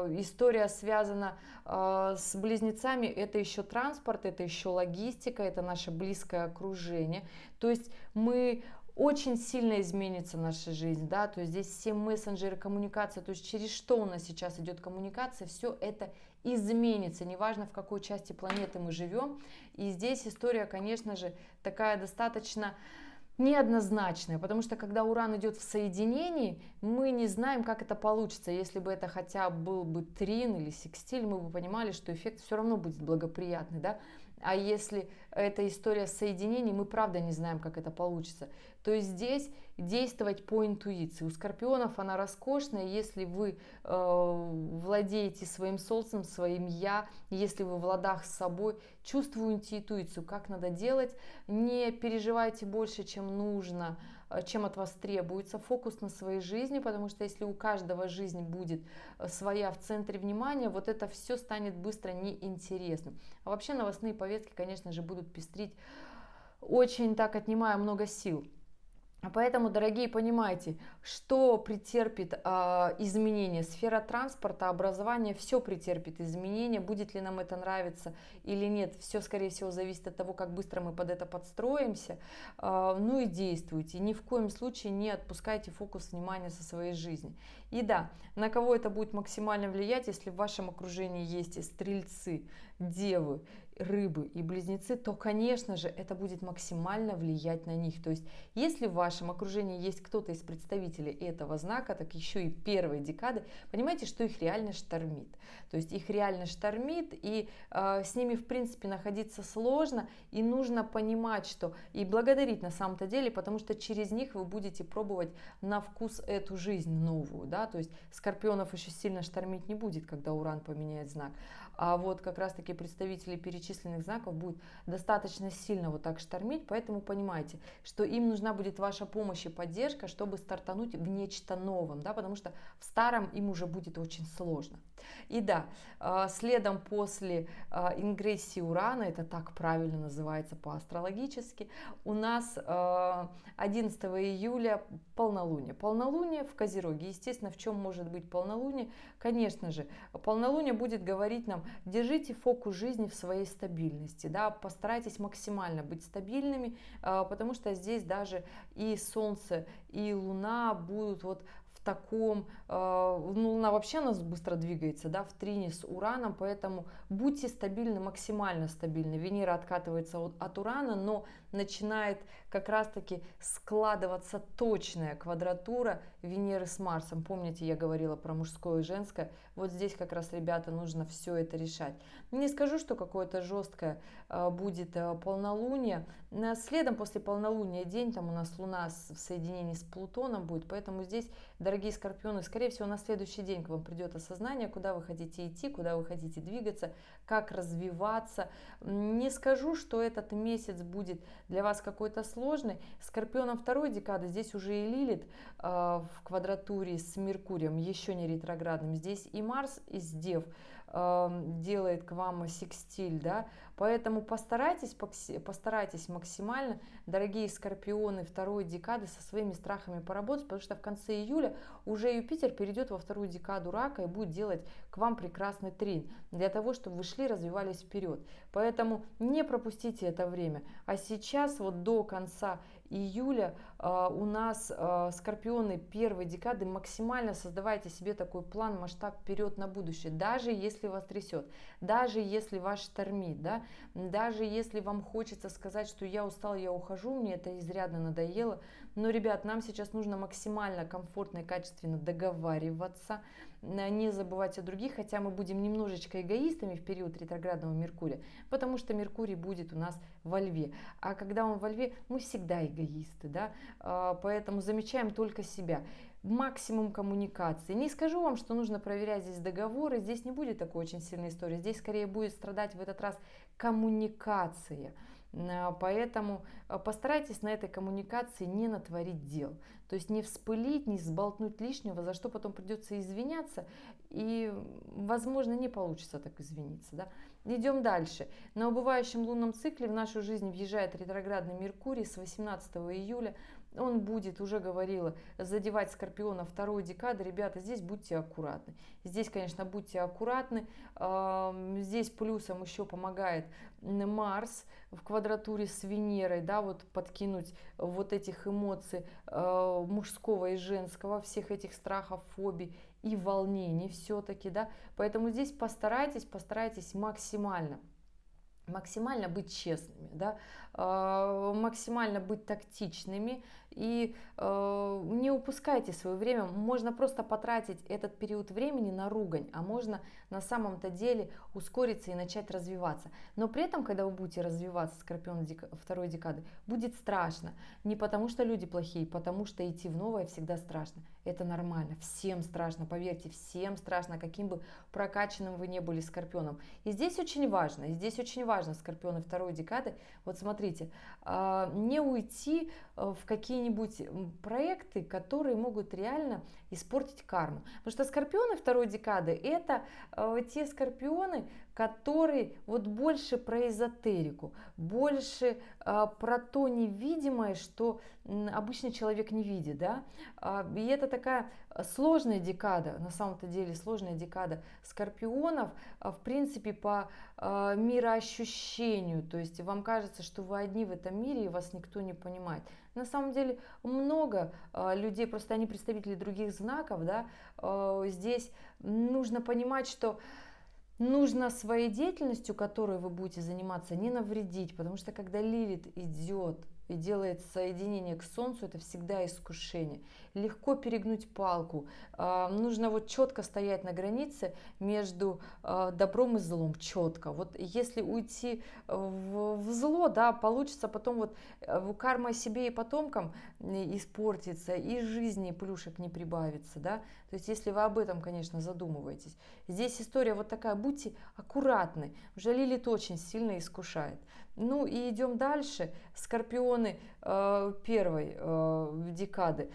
История связана с Близнецами, это еще транспорт, это еще логистика, это наше близкое окружение. То есть мы очень сильно изменится наша жизнь, да, то есть здесь все мессенджеры, коммуникация, то есть через что у нас сейчас идет коммуникация, все это изменится, неважно в какой части планеты мы живем. И здесь история, конечно же, такая достаточно неоднозначная, потому что когда Уран идет в соединении, мы не знаем, как это получится. Если бы это хотя бы был бы трин или секстиль, мы бы понимали, что эффект все равно будет благоприятный, да. А если это история соединений, мы правда не знаем, как это получится. То есть здесь действовать по интуиции. У скорпионов она роскошная, если вы владеете своим солнцем, своим я, если вы в ладах с собой, чувствуете интуицию, как надо делать, не переживайте больше, чем нужно, чем от вас требуется, фокус на своей жизни, потому что если у каждого жизнь будет своя в центре внимания, вот это все станет быстро неинтересным. А вообще новостные повестки, конечно же, будут пестрить, очень так отнимая много сил. Поэтому, дорогие, понимайте, что претерпит изменения. Сфера транспорта, образования, все претерпит изменения. Будет ли нам это нравиться или нет, все, скорее всего, зависит от того, как быстро мы под это подстроимся. Ну и действуйте. Ни в коем случае не отпускайте фокус внимания со своей жизни. И да, на кого это будет максимально влиять, если в вашем окружении есть стрельцы, девы, рыбы и близнецы, то, конечно же, это будет максимально влиять на них. То есть, если в вашем окружении есть кто-то из представителей этого знака, так еще и первой декады, понимаете, что их реально штормит. То есть, их реально штормит, и с ними, в принципе, находиться сложно, и нужно понимать, что и благодарить на самом-то деле, потому что через них вы будете пробовать на вкус эту жизнь новую, да, то есть скорпионов еще сильно штормить не будет, когда Уран поменяет знак, а вот как раз-таки представители перечисленных знаков будут достаточно сильно вот так штормить, поэтому понимайте, что им нужна будет ваша помощь и поддержка, чтобы стартануть в нечто новом, да, потому что в старом им уже будет очень сложно. И да, следом после ингрессии Урана, это так правильно называется по-астрологически, у нас 11 июля полнолуние. Полнолуние в Козероге. Естественно, в чем может быть полнолуние? Конечно же, полнолуние будет говорить нам: держите фокус жизни в своей стабильности, да, постарайтесь максимально быть стабильными, потому что здесь даже и Солнце, и Луна будут вот в таком, ну, Луна вообще у нас быстро двигается, да, в трине с Ураном, поэтому будьте стабильны, максимально стабильны. Венера откатывается от Урана, но начинает как раз-таки складываться точная квадратура Венеры с Марсом. Помните, я говорила про мужское и женское? Вот здесь как раз, ребята, нужно все это решать. Не скажу, что какое-то жесткое будет полнолуние. Следом после полнолуния день, там у нас Луна в соединении с Плутоном будет, поэтому здесь, дорогие скорпионы, скорее всего, на следующий день к вам придет осознание, куда вы хотите идти, куда вы хотите двигаться, как развиваться. Не скажу, что этот месяц будет для вас какой-то сложный. Скорпионом второй декады здесь уже и Лилит в квадратуре с Меркурием, еще не ретроградным. Здесь и Марс из Дев делает к вам секстиль, да, поэтому постарайтесь максимально, дорогие скорпионы второй декады, со своими страхами поработать, потому что в конце июля уже Юпитер перейдет во вторую декаду Рака и будет делать к вам прекрасный трин для того, чтобы вы шли, развивались вперед. Поэтому не пропустите это время. А сейчас вот до конца июля у нас скорпионы первой декады, максимально создавайте себе такой план, масштаб вперед на будущее, даже если вас трясет, даже если вас штормит, да, даже если вам хочется сказать, что я устал, я ухожу, мне это изрядно надоело. Но, ребят, нам сейчас нужно максимально комфортно и качественно договариваться, не забывать о других, хотя мы будем немножечко эгоистами в период ретроградного Меркурия, потому что Меркурий будет у нас во Льве. А когда он во Льве, мы всегда эгоисты, да, поэтому замечаем только себя. Максимум коммуникации. Не скажу вам, что нужно проверять здесь договоры, здесь не будет такой очень сильной истории, здесь скорее будет страдать в этот раз коммуникация. Поэтому постарайтесь на этой коммуникации не натворить дел. То есть не вспылить, не сболтнуть лишнего, за что потом придется извиняться. И, возможно, не получится так извиниться. Да? Идем дальше. На убывающем лунном цикле в нашу жизнь въезжает ретроградный Меркурий с 18 июля. Он будет, уже говорила, задевать скорпиона второй декады. Ребята, здесь будьте аккуратны. Здесь, конечно, будьте аккуратны. Здесь плюсом еще помогает Марс в квадратуре с Венерой, да, вот подкинуть вот этих эмоций мужского и женского, всех этих страхов, фобий и волнений все-таки, да. Поэтому здесь постарайтесь максимально быть честными, да, максимально быть тактичными и не упускайте свое время. Можно просто потратить этот период времени на ругань, а можно на самом-то деле ускориться и начать развиваться. Но при этом, когда вы будете развиваться, скорпион второй декады, будет страшно. Не потому что люди плохие, потому что идти в новое всегда страшно. Это нормально, всем страшно, поверьте, всем страшно, каким бы прокачанным вы не были скорпионом. И здесь очень важно, скорпионы второй декады, вот смотрите, не уйти в какие-нибудь проекты, которые могут реально испортить карму. Потому что скорпионы второй декады — это те скорпионы, которые вот больше про эзотерику, больше про то невидимое, что обычный человек не видит, да. И это такая сложная декада, на самом-то деле сложная декада скорпионов, в принципе, по мироощущению. То есть вам кажется, что вы одни в этом мире и вас никто не понимает. На самом деле много людей, просто они представители других знаков, да. Здесь нужно понимать, что нужно своей деятельностью, которой вы будете заниматься, не навредить, потому что когда Лилит идет и делает соединение к Солнцу, это всегда искушение. Легко перегнуть палку. Нужно вот четко стоять на границе между добром и злом, четко. Вот если уйти в зло, да, получится потом вот карма себе и потомкам испортится, и жизни плюшек не прибавится, да. То есть если вы об этом, конечно, задумываетесь. Здесь история вот такая, будьте аккуратны. Уже Лилит очень сильно искушает. Ну и идем дальше. Скорпионы первой декады.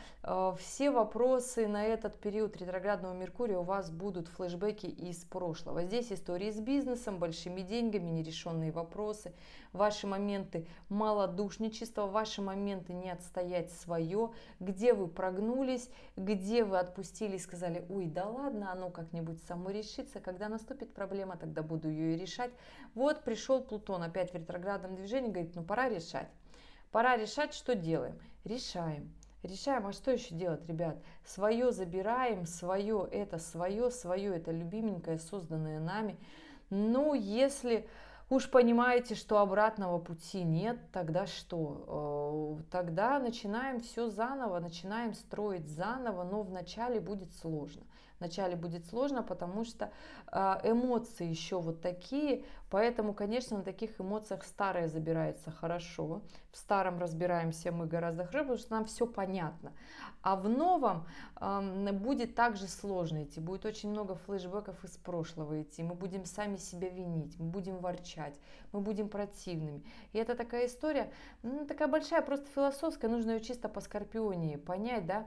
Все вопросы на этот период ретроградного Меркурия у вас будут флешбеки из прошлого. Здесь истории с бизнесом, большими деньгами, нерешенные вопросы, ваши моменты малодушничества, ваши моменты не отстоять свое, где вы прогнулись, где вы отпустили и сказали: ой, да ладно, оно как-нибудь само решится, когда наступит проблема, тогда буду ее и решать. Вот пришел Плутон опять в ретроградном движении, говорит: ну пора решать. Пора решать, что делаем? Решаем. Решаем, а что еще делать, ребят? Свое забираем, свое это любименькое, созданное нами. Ну, если уж понимаете, что обратного пути нет, тогда что? Тогда начинаем все заново, начинаем строить заново, но вначале будет сложно. Вначале будет сложно, потому что эмоции еще вот такие, поэтому, конечно, на таких эмоциях старое забирается хорошо. В старом разбираемся мы гораздо хуже, потому что нам все понятно. А в новом будет также сложно идти, будет очень много флешбеков из прошлого идти, мы будем сами себя винить, мы будем ворчать, мы будем противными. И это такая история, такая большая, просто философская, нужно ее чисто по Скорпионии понять, да,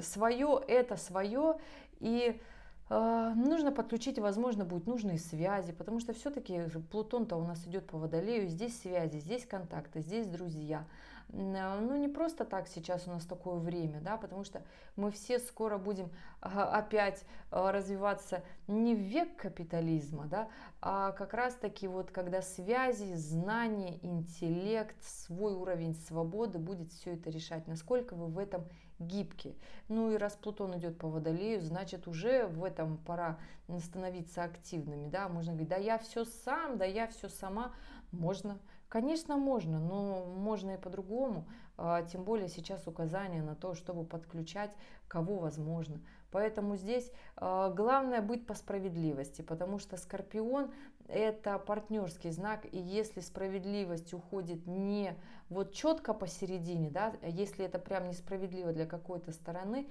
свое это свое, и нужно подключить, возможно, будут нужные связи, потому что все-таки Плутон-то у нас идет по Водолею, здесь связи, здесь контакты, здесь друзья. Ну, не просто так сейчас у нас такое время, да, потому что мы все скоро будем опять развиваться не в век капитализма, да, а как раз-таки вот когда связи, знания, интеллект, свой уровень свободы будет все это решать, насколько вы в этом гибкие. Ну и раз Плутон идет по Водолею, значит уже в этом пора становиться активными, да, можно говорить: да я все сам, да я все сама. Можно, конечно, можно, но можно и по-другому, тем более сейчас указания на то, чтобы подключать кого возможно. Поэтому здесь главное быть по справедливости, потому что Скорпион – это партнерский знак, и если справедливость уходит не вот четко посередине, да, если это прям несправедливо для какой-то стороны,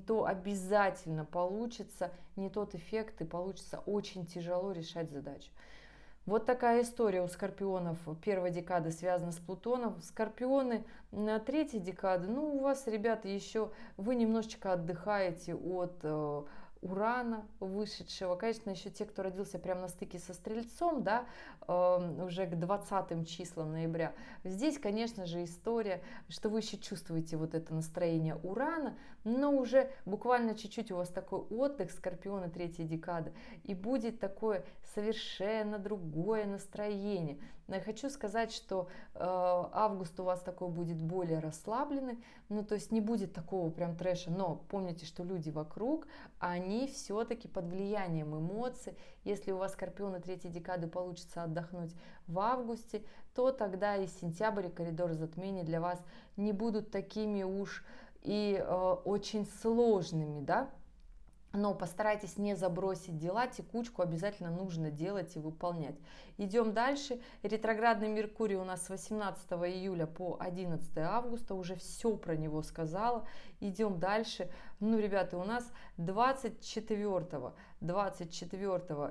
то обязательно получится не тот эффект, и получится очень тяжело решать задачу. Вот такая история у скорпионов первой декады связана с Плутоном. Скорпионы на третьей декады, ну у вас, ребята, еще вы немножечко отдыхаете от Урана вышедшего. Конечно, еще те, кто родился прямо на стыке со Стрельцом, да, уже к 20 числам ноября. Здесь, конечно же, история, что вы еще чувствуете вот это настроение Урана, но уже буквально чуть-чуть у вас такой отдых, Скорпионы третьей декады, и будет такое совершенно другое настроение. Но я хочу сказать, что август у вас такой будет более расслабленный, ну то есть не будет такого прям трэша, но помните, что люди вокруг, они все-таки под влиянием эмоций. Если у вас Скорпионы третьей декады получится отдохнуть в августе, то тогда и сентябрь, и коридор затмений для вас не будут такими уж и очень сложными, да. Но постарайтесь не забросить дела, текучку обязательно нужно делать и выполнять. Идем дальше. Ретроградный Меркурий у нас с 18 июля по 11 августа. Уже все про него сказала. Идем дальше. Ну, ребята, у нас 24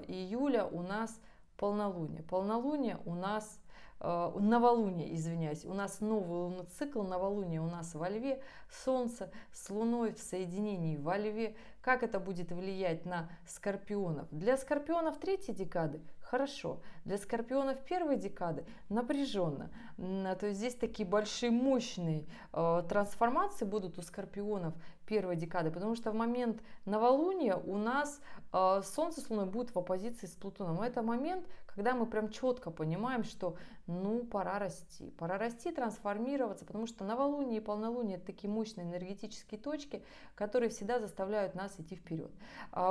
июля у нас полнолуние. Полнолуние у нас... новолуние, извиняюсь, у нас новый лунный цикл, новолуние у нас во Льве, Солнце с Луной в соединении во Льве. Как это будет влиять на скорпионов? Для скорпионов третьей декады хорошо, для скорпионов первой декады напряженно. То есть здесь такие большие мощные трансформации будут у скорпионов первой декады, потому что в момент новолуния у нас Солнце с Луной будут в оппозиции с Плутоном. Это момент, когда мы прям четко понимаем, что ну пора расти, трансформироваться, потому что новолуние и полнолуние — это такие мощные энергетические точки, которые всегда заставляют нас идти вперед.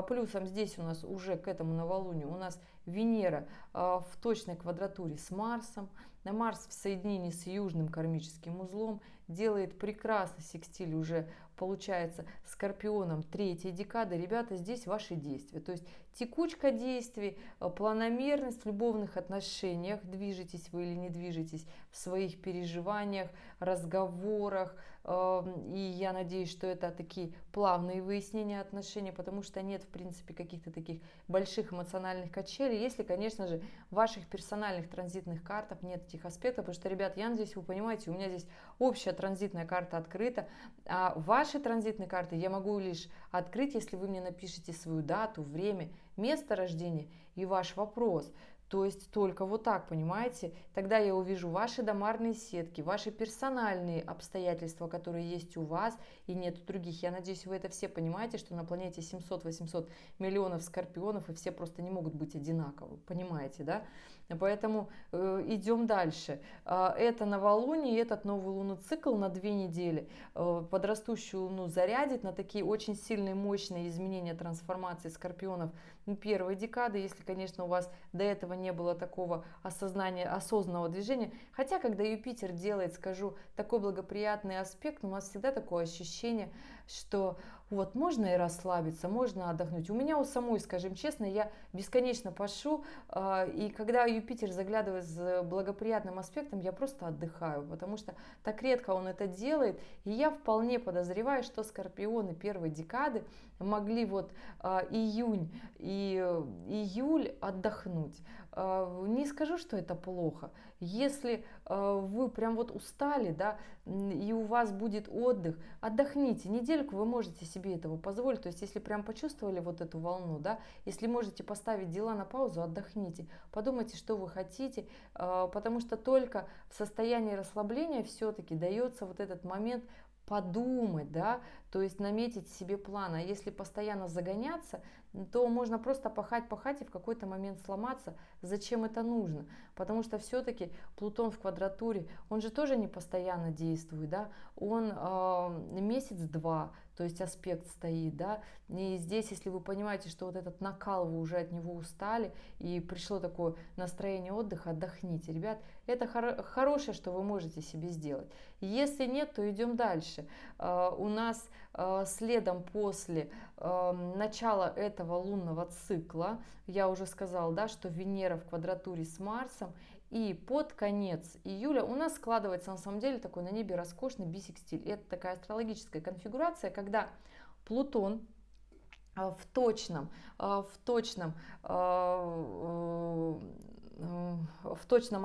Плюсом здесь у нас уже к этому новолунию у нас Венера в точной квадратуре с Марсом, Марс в соединении с южным кармическим узлом делает прекрасный секстиль уже, получается, Скорпионом третьей декады. Ребята, здесь ваши действия. То есть текучка действий, планомерность в любовных отношениях, движетесь вы или не движетесь, в своих переживаниях, разговорах. И я надеюсь, что это такие плавные выяснения отношений, потому что нет, в принципе, каких-то таких больших эмоциональных качелей, если, конечно же, в ваших персональных транзитных картах нет этих аспектов, потому что, ребят, я надеюсь, вы понимаете, у меня здесь общая транзитная карта открыта, а ваши транзитные карты я могу лишь открыть, если вы мне напишите свою дату, время, место рождения и ваш вопрос. То есть только вот так, понимаете? Тогда я увижу ваши домарные сетки, ваши персональные обстоятельства, которые есть у вас и нет у других. Я надеюсь, вы это все понимаете, что на планете 700-800 миллионов скорпионов, и все просто не могут быть одинаковы. Понимаете, да? Поэтому идем дальше. Это новолуние, этот новый лунный цикл на 2 недели под растущую луну зарядит на такие очень сильные, мощные изменения, трансформации скорпионов первой декады, если, конечно, у вас до этого не было такого осознания, осознанного движения. Хотя, когда Юпитер делает, скажу, такой благоприятный аспект, у нас всегда такое ощущение, что вот можно и расслабиться, можно отдохнуть. У меня у самой, скажем честно, я бесконечно пашу, и когда Юпитер заглядывает с благоприятным аспектом, я просто отдыхаю, потому что так редко он это делает, и я вполне подозреваю, что скорпионы первой декады могли вот июнь и июль отдохнуть. Не скажу, что это плохо. Если вы прям вот устали, да, и у вас будет отдых, отдохните. Недельку вы можете себе этого позволить. То есть, если прям почувствовали вот эту волну, да, если можете поставить дела на паузу, отдохните. Подумайте, что вы хотите, потому что только в состоянии расслабления все-таки дается вот этот момент подумать, да, то есть наметить себе план. А если постоянно загоняться, то можно просто пахать и в какой-то момент сломаться. Зачем это нужно? Потому что все-таки Плутон в квадратуре, он же тоже не постоянно действует, да, он месяц-два, то есть аспект стоит, да, и здесь, если вы понимаете, что вот этот накал, вы уже от него устали, и пришло такое настроение отдыха, отдохните, ребят, это хорошее, что вы можете себе сделать. Если нет, то идем дальше. У нас следом после начала этого лунного цикла, я уже сказала, да, что Венера в квадратуре с Марсом, и под конец июля у нас складывается на самом деле такой на небе роскошный бисекстиль. Это такая астрологическая конфигурация, когда Плутон в точном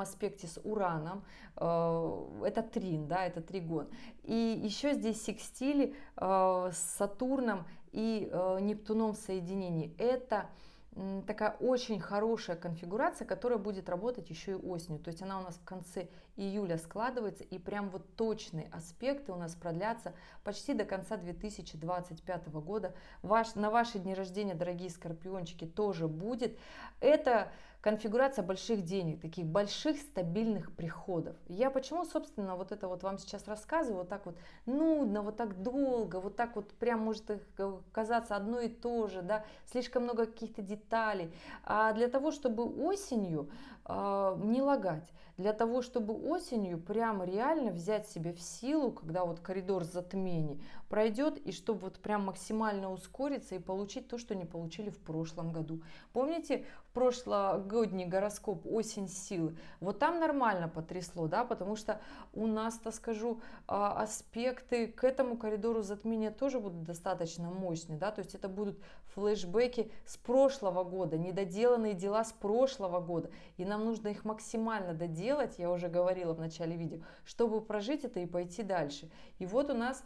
аспекте с Ураном, это трин, да, это тригон. И еще здесь секстили с Сатурном и Нептуном в соединении. Это такая очень хорошая конфигурация, которая будет работать еще и осенью. То есть она у нас в конце июля складывается, и прям вот точные аспекты у нас продлятся почти до конца 2025 года. На ваши дни рождения, дорогие скорпиончики, тоже будет. Это конфигурация больших денег, таких больших стабильных приходов. Я почему, собственно, вот это вот вам сейчас рассказываю, вот так вот нудно, вот так долго, вот так вот прям может казаться одно и то же, да, слишком много каких-то деталей. А для того, чтобы осенью не лагать, для того, чтобы осенью прям реально взять себе в силу, когда вот коридор затмений пройдет, и чтобы вот прям максимально ускориться и получить то, что не получили в прошлом году. Помните, в прошлогодний гороскоп «Осень силы»? Вот там нормально потрясло, да, потому что у нас-то, скажу, аспекты к этому коридору затмения тоже будут достаточно мощные, да, то есть это будут флешбеки с прошлого года, недоделанные дела с прошлого года, и нам нужно их максимально доделать, я уже говорила в начале видео, чтобы прожить это и пойти дальше. И вот у нас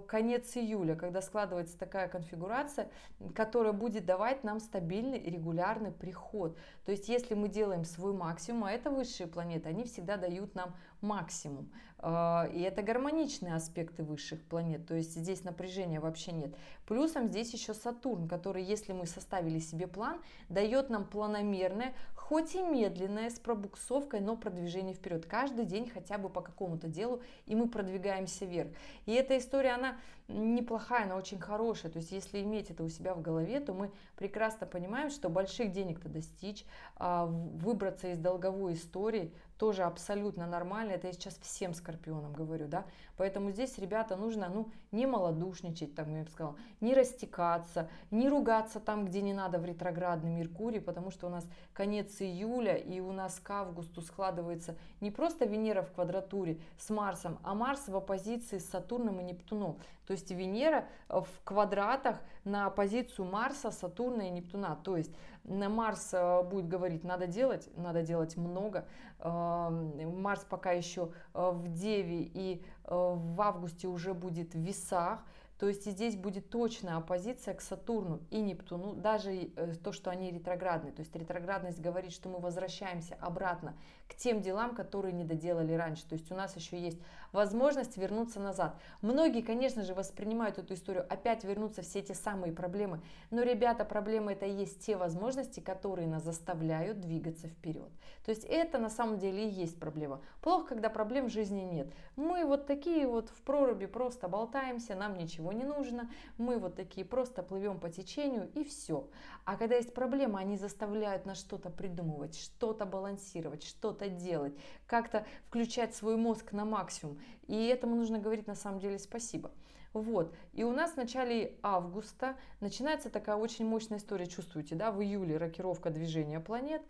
конец июля, когда складывается такая конфигурация, которая будет давать нам стабильный и регулярный приход. То есть если мы делаем свой максимум, а это высшие планеты, они всегда дают нам максимум. И это гармоничные аспекты высших планет, то есть здесь напряжения вообще нет. Плюсом здесь еще Сатурн, который, если мы составили себе план, дает нам планомерное, хоть и медленное, с пробуксовкой, но продвижение вперед. Каждый день хотя бы по какому-то делу, и мы продвигаемся вверх. И эта история, она неплохая, она очень хорошая. То есть если иметь это у себя в голове, то мы прекрасно понимаем, что больших денег-то достичь, выбраться из долговой истории тоже абсолютно нормально. Это я сейчас всем скорпионам говорю, да. Поэтому здесь, ребята, нужно, не малодушничать, там, я бы сказала, не растекаться, не ругаться там, где не надо, в ретроградный Меркурий, потому что у нас конец июля, и у нас к августу складывается не просто Венера в квадратуре с Марсом, а Марс в оппозиции с Сатурном и Нептуном. То есть Венера в квадратах на оппозицию Марса, Сатурна и Нептуна. То есть Марс будет говорить, надо делать много. Марс пока еще в Деве, и в августе уже будет в Весах. То есть и здесь будет точная оппозиция к Сатурну и Нептуну, даже то, что они ретроградные. То есть ретроградность говорит, что мы возвращаемся обратно к тем делам, которые не доделали раньше. То есть у нас еще есть возможность вернуться назад. Многие, конечно же, воспринимают эту историю, опять вернуться все те самые проблемы. Но, ребята, проблемы это и есть те возможности, которые нас заставляют двигаться вперед. То есть это на самом деле и есть проблема. Плохо, когда проблем в жизни нет. Мы вот такие вот в проруби просто болтаемся, нам ничего не нужно. Мы вот такие просто плывем по течению и все. А когда есть проблема, они заставляют нас что-то придумывать, что-то балансировать, что-то делать, как-то включать свой мозг на максимум. И этому нужно говорить на самом деле спасибо. Вот, и у нас в начале августа начинается такая очень мощная история, чувствуете, да, в июле рокировка движения планет,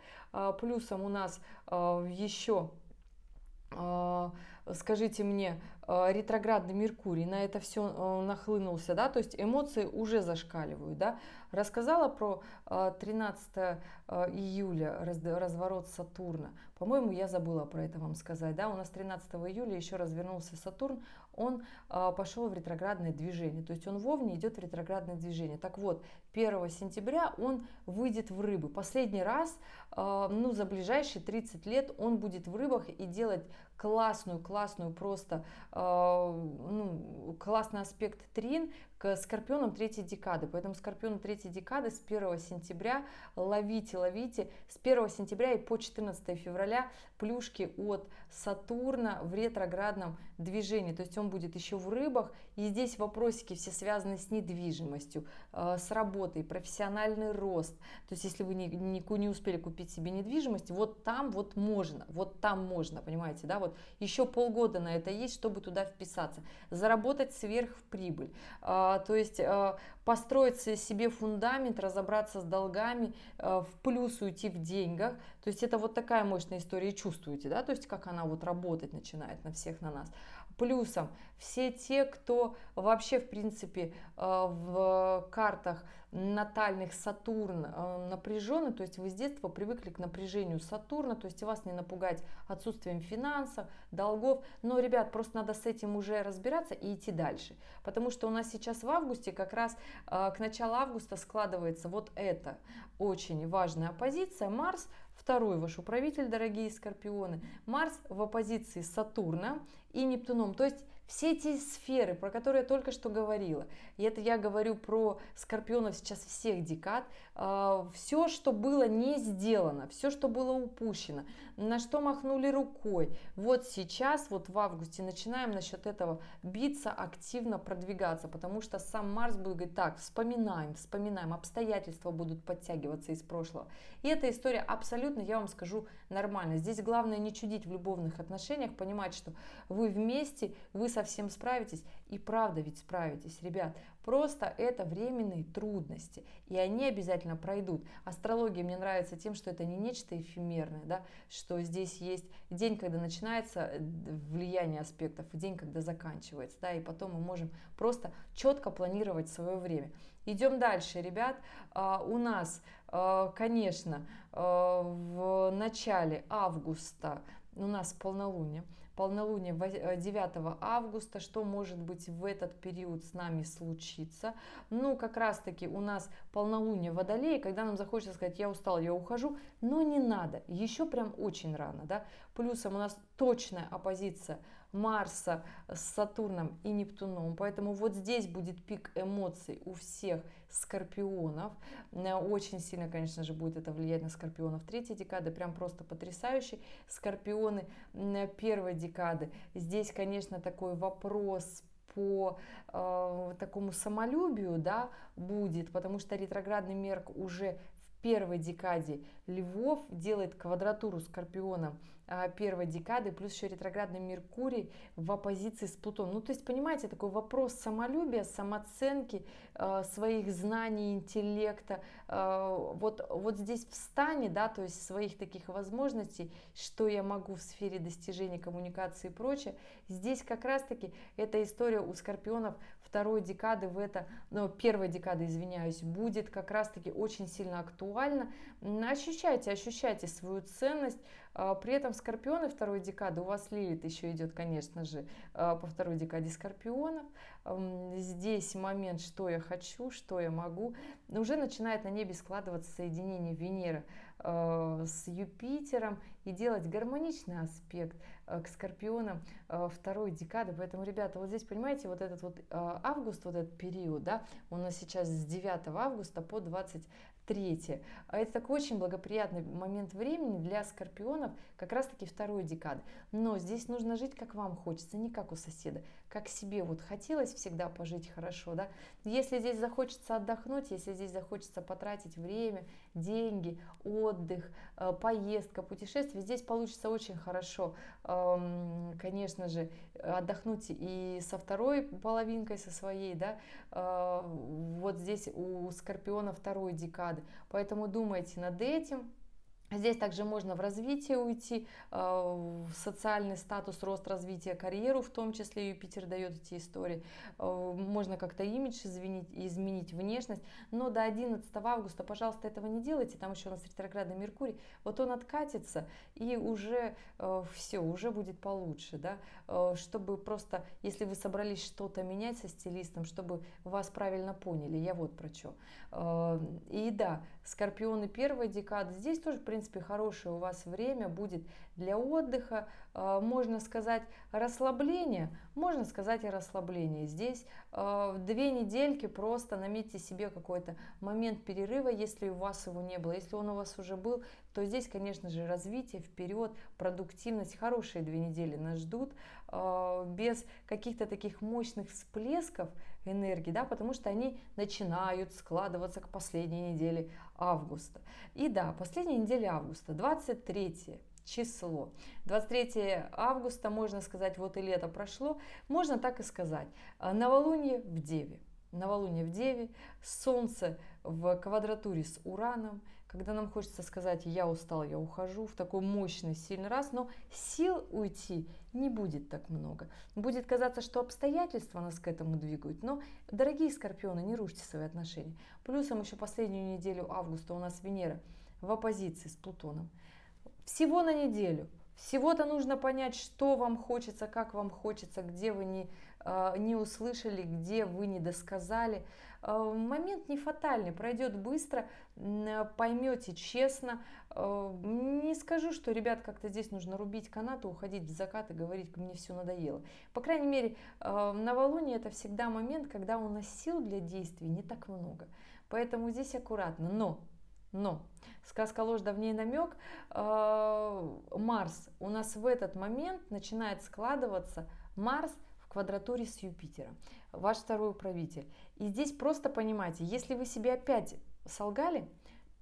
плюсом у нас еще, скажите мне, ретроградный Меркурий на это все нахлынулся, да, то есть эмоции уже зашкаливают, да. Рассказала про 13 июля разворот Сатурна. По-моему, я забыла про это вам сказать, да, у нас 13 июля еще развернулся Сатурн, он пошел в ретроградное движение, то есть он в Овне идет в ретроградное движение. Так вот, 1 сентября он выйдет в Рыбы. Последний раз, за ближайшие 30 лет он будет в Рыбах и делать классную просто, классный аспект трин к Скорпионам третьей декады. Поэтому Скорпионы третьей декады с 1 сентября ловите, с 1 сентября и по 14 февраля плюшки от Сатурна в ретроградном движении. То есть он будет еще в Рыбах. И здесь вопросики все связаны с недвижимостью, с работой, профессиональный рост. То есть если вы не успели купить себе недвижимость, вот там можно, понимаете, да, вот еще полгода на это есть, чтобы туда вписаться, заработать сверхприбыль, то есть построить себе фундамент, разобраться с долгами, в плюс уйти в деньгах. То есть это вот такая мощная история, чувствуете, да, то есть как она вот работать начинает на всех, на нас. Плюсом все те, кто вообще в принципе в картах натальных Сатурн напряженный, то есть вы с детства привыкли к напряжению Сатурна, то есть вас не напугать отсутствием финансов, долгов, но, ребят, просто надо с этим уже разбираться и идти дальше, потому что у нас сейчас в августе, как раз к началу августа складывается вот эта очень важная оппозиция, Марс, второй ваш управитель, дорогие скорпионы, Марс в оппозиции с Сатурном и Нептуном, то есть все эти сферы, про которые я только что говорила, и это я говорю про скорпионов сейчас всех декад, все, что было не сделано, все, что было упущено, на что махнули рукой, вот сейчас, вот в августе начинаем насчет этого биться, активно продвигаться, потому что сам Марс будет говорить, так, вспоминаем, обстоятельства будут подтягиваться из прошлого. И эта история абсолютно, я вам скажу, нормально. Здесь главное не чудить в любовных отношениях, понимать, что вы вместе, вы совсем справитесь, и правда ведь справитесь, ребят. Просто это временные трудности, и они обязательно пройдут. Астрология мне нравится тем, что это не нечто эфемерное, да, что здесь есть день, когда начинается влияние аспектов, и день, когда заканчивается, да, и потом мы можем просто четко планировать свое время. Идем дальше, ребят. У нас, конечно, в начале августа у нас полнолуние 9 августа, что может быть в этот период с нами случиться? Как раз таки у нас полнолуние в Водолее, когда нам захочется сказать, я устал, я ухожу, но не надо, еще прям очень рано, да. Плюсом у нас точная оппозиция Марса с Сатурном и Нептуном, поэтому вот здесь будет пик эмоций у всех скорпионов, очень сильно, конечно же, будет это влиять на скорпионов третьей декады, прям просто потрясающе. Скорпионы первой декады, здесь, конечно, такой вопрос по такому самолюбию, да, будет, потому что ретроградный Мерк уже в первой декаде Львов делает квадратуру Скорпионом первой декады, плюс еще ретроградный Меркурий в оппозиции с Плутоном. Ну, то есть, понимаете, такой вопрос самолюбия, самооценки, своих знаний, интеллекта, вот здесь в стане, да, то есть своих таких возможностей, что я могу в сфере достижений, коммуникации и прочее, здесь как раз-таки эта история у Скорпионов второй декады первой декады, извиняюсь, будет как раз-таки очень сильно актуальна. Ощущайте свою ценность. При этом Скорпионы второй декады, у вас Лилит еще идет, конечно же, по второй декаде Скорпионов. Здесь момент, что я хочу, что я могу. Уже начинает на небе складываться соединение Венеры с Юпитером и делать гармоничный аспект к Скорпионам второй декады. Поэтому, ребята, вот здесь, понимаете, вот этот вот август, вот этот период, да, у нас сейчас с 9 августа по 23. Это такой очень благоприятный момент времени для Скорпионов, как раз-таки второй декады. Но здесь нужно жить, как вам хочется, не как у соседа, как себе вот хотелось всегда пожить хорошо, да. Если здесь захочется отдохнуть, если здесь захочется потратить время, деньги, отдых, поездка, путешествие, здесь получится очень хорошо, конечно же, отдохнуть и со второй половинкой, со своей, да, вот здесь у Скорпиона второй декады, поэтому думайте над этим. Здесь также можно в развитие уйти, в социальный статус, рост, развитие, карьеру, в том числе Юпитер дает эти истории. Можно как-то имидж изменить внешность, но до 11 августа, пожалуйста, этого не делайте, там еще у нас ретроградный Меркурий, вот он откатится и уже все, уже будет получше, да, чтобы просто, если вы собрались что-то менять со стилистом, чтобы вас правильно поняли, я вот про что. И да, Скорпионы первой декады, здесь тоже, в принципе, хорошее у вас время будет для отдыха, можно сказать, расслабления, можно сказать и расслабление. Здесь 2 недельки просто наметьте себе какой-то момент перерыва, если у вас его не было. Если он у вас уже был, то здесь, конечно же, развитие вперед, продуктивность, хорошие 2 недели нас ждут, без каких-то таких мощных всплесков энергии, да, потому что они начинают складываться к последней неделе августа. И да, последняя неделя августа, 23 число. 23 августа, можно сказать, вот и лето прошло, можно так и сказать. Новолуние в Деве. Новолуние в Деве, Солнце в квадратуре с Ураном, когда нам хочется сказать «я устал, я ухожу», в такой мощный, сильный раз, но сил уйти не будет так много. Будет казаться, что обстоятельства нас к этому двигают, но, дорогие Скорпионы, не рушьте свои отношения. Плюсом еще последнюю неделю августа у нас Венера в оппозиции с Плутоном. Всего на неделю. Всего-то нужно понять, что вам хочется, как вам хочется, где вы не услышали, где вы не досказали. Момент не фатальный, пройдет быстро, поймете честно. Не скажу, что, ребят, как-то здесь нужно рубить канаты, уходить в закат и говорить, мне все надоело. По крайней мере, новолуние это всегда момент, когда у нас сил для действий не так много. Поэтому здесь аккуратно. Но, сказка ложь, да в ней намек, Марс у нас в этот момент начинает складываться, Марс в квадратуре с Юпитером, ваш второй управитель. И здесь просто понимаете, если вы себе опять солгали,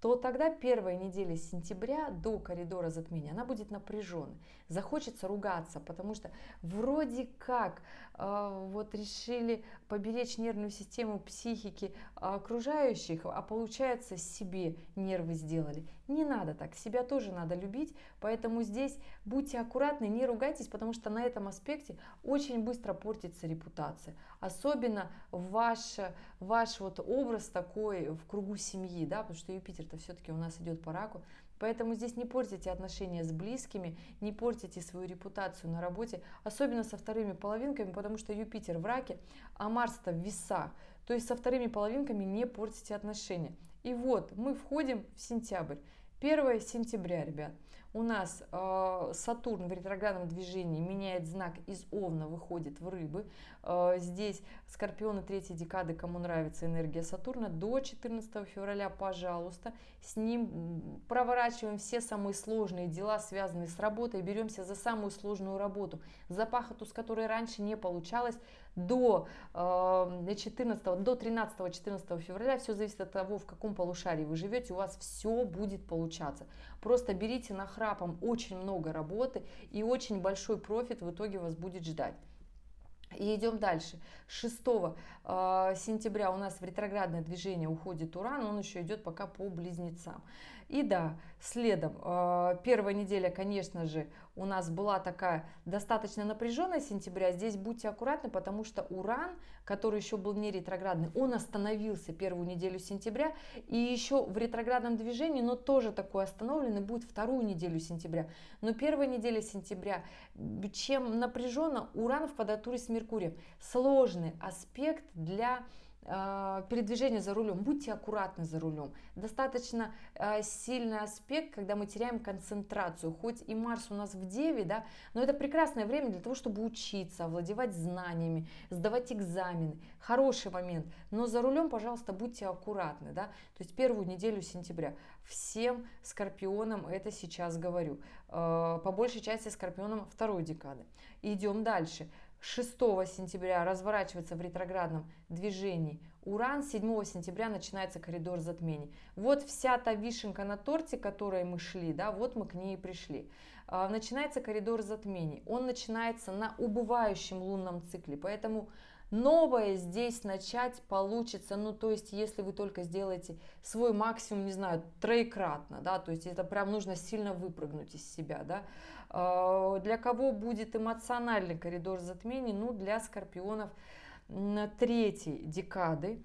то тогда первая неделя сентября до коридора затмения, она будет напряженной. Захочется ругаться, потому что вроде как вот решили поберечь нервную систему психики окружающих, а получается себе нервы сделали. Не надо так, себя тоже надо любить, поэтому здесь будьте аккуратны, не ругайтесь, потому что на этом аспекте очень быстро портится репутация. Особенно ваш вот образ такой в кругу семьи, да, потому что Юпитер-то все-таки у нас идет по раку. Поэтому здесь не портите отношения с близкими, не портите свою репутацию на работе, особенно со вторыми половинками, потому что Юпитер в раке, а Марс-то в весах. То есть со вторыми половинками не портите отношения. И вот мы входим в сентябрь. 1 сентября, ребят, у нас Сатурн в ретроградном движении меняет знак из Овна, выходит в Рыбы. Здесь Скорпионы 3 декады, кому нравится энергия Сатурна, до 14 февраля, пожалуйста, с ним проворачиваем все самые сложные дела, связанные с работой, беремся за самую сложную работу, за пахоту, с которой раньше не получалось, до 14, до 13-14 февраля, все зависит от того, в каком полушарии вы живете, у вас все будет получаться. Просто берите нахрапом очень много работы, и очень большой профит в итоге вас будет ждать. И идем дальше. 6 сентября у нас в ретроградное движение уходит Уран, он еще идет пока по близнецам. И да, следом, первая неделя, конечно же, у нас была такая достаточно напряженная сентября. Здесь будьте аккуратны, потому что Уран, который еще был не ретроградный, он остановился первую неделю сентября. И еще в ретроградном движении, но тоже такой остановленный, будет вторую неделю сентября. Но первая неделя сентября, чем напряженно, Уран в квадратуре с Меркурием. Сложный аспект для передвижение за рулем. Будьте аккуратны за рулем. Достаточно сильный аспект, когда мы теряем концентрацию. Хоть и Марс у нас в Деве, да, но это прекрасное время для того, чтобы учиться, овладевать знаниями, сдавать экзамены. Хороший момент. Но за рулем, пожалуйста, будьте аккуратны. Да? То есть первую неделю сентября. Всем скорпионам это сейчас говорю. По большей части скорпионам второй декады. Идем дальше. 6 сентября разворачивается в ретроградном движении Уран, 7 сентября начинается коридор затмений. Вот вся та вишенка на торте, к которой мы шли, да, вот мы к ней и пришли. Начинается коридор затмений, он начинается на убывающем лунном цикле, поэтому новое здесь начать получится, ну то есть если вы только сделаете свой максимум, не знаю, троекратно, да, то есть это прям нужно сильно выпрыгнуть из себя, да. Для кого будет эмоциональный коридор затмений? Ну, для скорпионов третьей декады.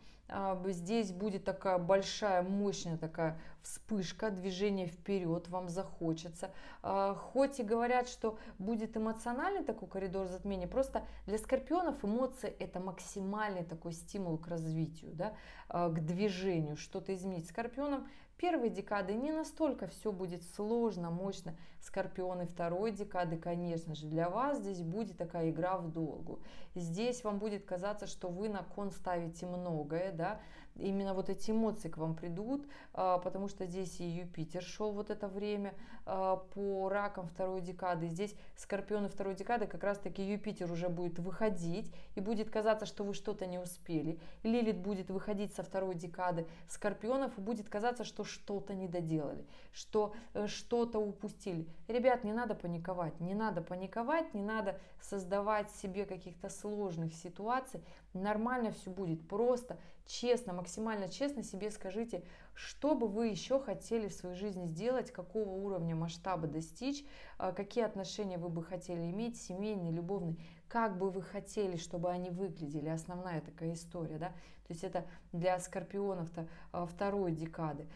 Здесь будет такая большая, мощная такая вспышка, движение вперед, вам захочется. Хоть и говорят, что будет эмоциональный такой коридор затмения, просто для скорпионов эмоции это максимальный такой стимул к развитию, да, к движению, что-то изменить. Скорпионам первой декады не настолько все будет сложно, мощно. Скорпионы второй декады, конечно же, для вас здесь будет такая игра в долгую. Здесь вам будет казаться, что вы на кон ставите многое, да, именно вот эти эмоции к вам придут, потому что здесь и Юпитер шел вот это время по ракам второй декады. Здесь скорпионы второй декады, как раз таки Юпитер уже будет выходить, и будет казаться, что вы что-то не успели. Лилит будет выходить со второй декады скорпионов, и будет казаться, что что-то не доделали, что что-то упустили. Ребят, не надо паниковать, не надо паниковать, не надо создавать себе каких-то сложных ситуаций. Нормально все будет, просто честно, максимально честно себе скажите, что бы вы еще хотели в своей жизни сделать, какого уровня масштаба достичь, какие отношения вы бы хотели иметь, семейные, любовные, как бы вы хотели, чтобы они выглядели, основная такая история, да, то есть это для скорпионов-то второй декады.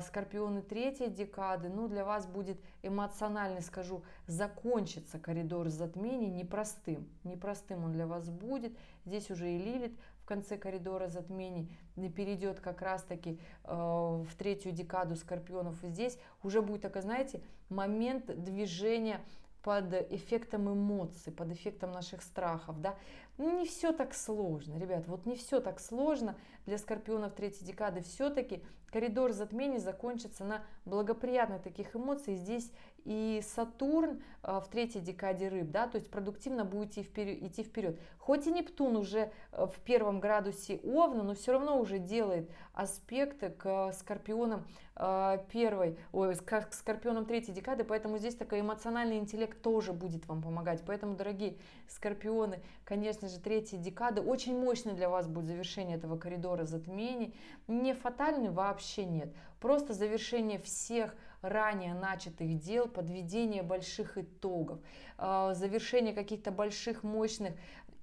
Скорпионы третьей декады, ну, для вас будет эмоционально, скажу, закончится коридор затмений непростым, непростым он для вас будет, здесь уже и Лилит в конце коридора затмений перейдет как раз-таки в третью декаду скорпионов, и здесь уже будет такой, знаете, момент движения под эффектом эмоций, под эффектом наших страхов, да, не все так сложно, ребят, вот не все так сложно для скорпионов третьей декады, все-таки коридор затмений закончится на благоприятных таких эмоциях, здесь и Сатурн в третьей декаде рыб, да, то есть продуктивно будете идти вперед, хоть и Нептун уже в первом градусе Овна, но все равно уже делает аспекты к скорпионам к скорпионам третьей декады, поэтому здесь такой эмоциональный интеллект тоже будет вам помогать, поэтому, дорогие скорпионы, конечно же, третьей декады, очень мощно для вас будет завершение этого коридора затмений, не фатальный вообще нет, просто завершение всех ранее начатых дел, подведение больших итогов, завершение каких-то больших мощных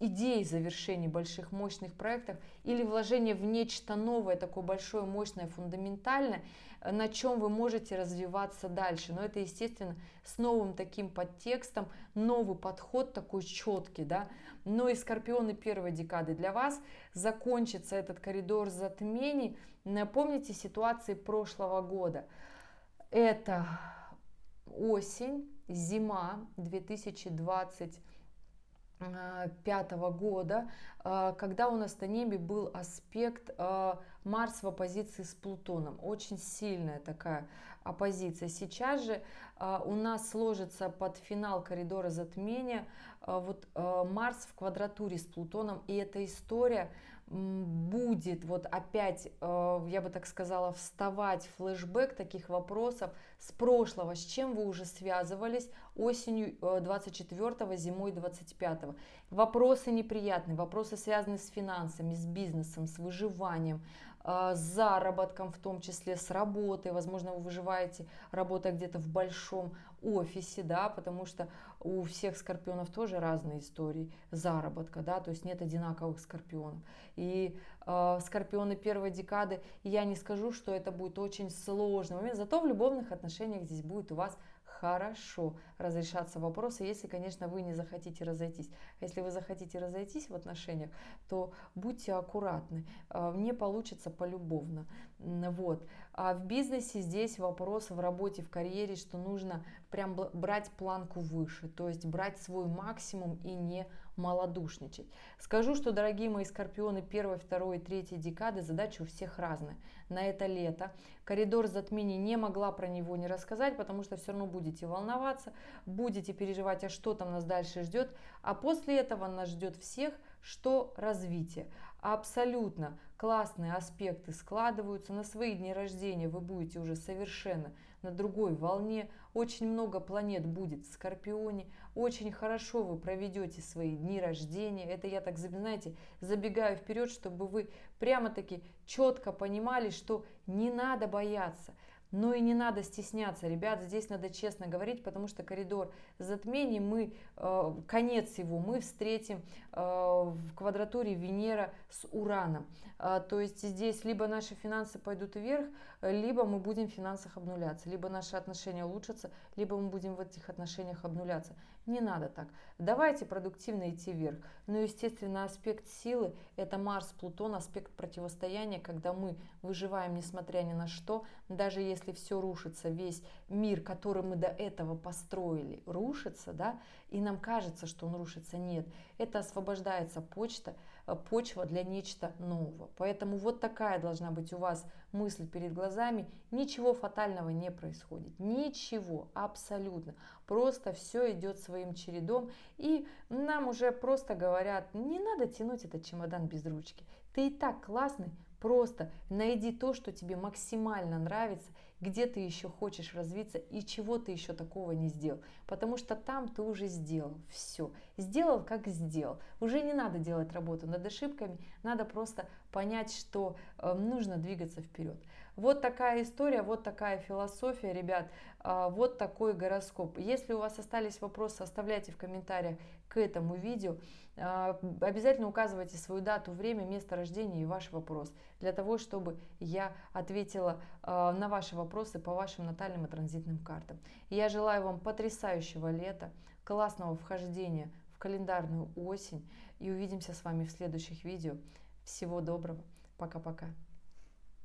идей, завершения больших мощных проектов или вложение в нечто новое, такое большое, мощное, фундаментальное, на чем вы можете развиваться дальше. Но это, естественно, с новым таким подтекстом, новый подход такой четкий, да. Но и скорпионы первой декады для вас закончится этот коридор затмений. Помните ситуации прошлого года? Это осень, зима 2020 2005 года, когда у нас на небе был аспект Марс в оппозиции с Плутоном. Очень сильная такая оппозиция. Сейчас же у нас сложится под финал коридора затмения вот Марс в квадратуре с Плутоном. И эта история будет вот опять, я бы так сказала, вставать флешбэк таких вопросов с прошлого, с чем вы уже связывались осенью 24-го, зимой 25-го. Вопросы неприятные, вопросы связанные с финансами, с бизнесом, с выживанием, с заработком, в том числе с работой. Возможно, вы выживаете, работая где-то в большом офисе, да, потому что у всех скорпионов тоже разные истории заработка, да, то есть нет одинаковых скорпионов. И скорпионы первой декады, я не скажу, что это будет очень сложный момент, зато в любовных отношениях здесь будет у вас хорошо разрешаться вопросы, если, конечно, вы не захотите разойтись. Если вы захотите разойтись в отношениях, то будьте аккуратны, не получится полюбовно. Вот. А в бизнесе здесь вопрос в работе, в карьере, что нужно прям брать планку выше, то есть брать свой максимум и не малодушничать. Скажу, что, дорогие мои скорпионы, 1, 2 и 3 декады задача у всех разная. На это лето коридор затмений не могла про него не рассказать, потому что все равно будете волноваться, будете переживать, а что там нас дальше ждет. А после этого нас ждет всех, что развитие. Абсолютно классные аспекты складываются. На свои дни рождения вы будете уже совершенно на другой волне. Очень много планет будет в Скорпионе. Очень хорошо вы проведете свои дни рождения. Это я так, знаете, забегаю вперед, чтобы вы прямо-таки четко понимали, что не надо бояться. Но и не надо стесняться, ребят, здесь надо честно говорить, потому что коридор затмений, конец его мы встретим в квадратуре Венера с Ураном. То есть здесь либо наши финансы пойдут вверх, либо мы будем в финансах обнуляться, либо наши отношения улучшатся, либо мы будем в этих отношениях обнуляться. Не надо так. Давайте продуктивно идти вверх. Но, естественно, аспект силы – это Марс-Плутон, аспект противостояния, когда мы выживаем несмотря ни на что, даже если все рушится, весь мир, который мы до этого построили, рушится, да, и нам кажется, что он рушится, нет. Это освобождается почва для нечто нового. Поэтому вот такая должна быть у вас мысль перед глазами. Ничего фатального не происходит. Ничего, абсолютно. Просто все идет своим чередом. И нам уже просто говорят, не надо тянуть этот чемодан без ручки. Ты и так классный. Просто найди то, что тебе максимально нравится, где ты еще хочешь развиться и чего ты еще такого не сделал. Потому что там ты уже сделал все. Сделал, как сделал. Уже не надо делать работу над ошибками, надо просто понять, что нужно двигаться вперед. Вот такая история, вот такая философия, ребят, вот такой гороскоп. Если у вас остались вопросы, оставляйте в комментариях к этому видео. Обязательно указывайте свою дату, время, место рождения и ваш вопрос, для того, чтобы я ответила на ваши вопросы по вашим натальным и транзитным картам. Я желаю вам потрясающего лета, классного вхождения в календарную осень и увидимся с вами в следующих видео. Всего доброго, пока-пока.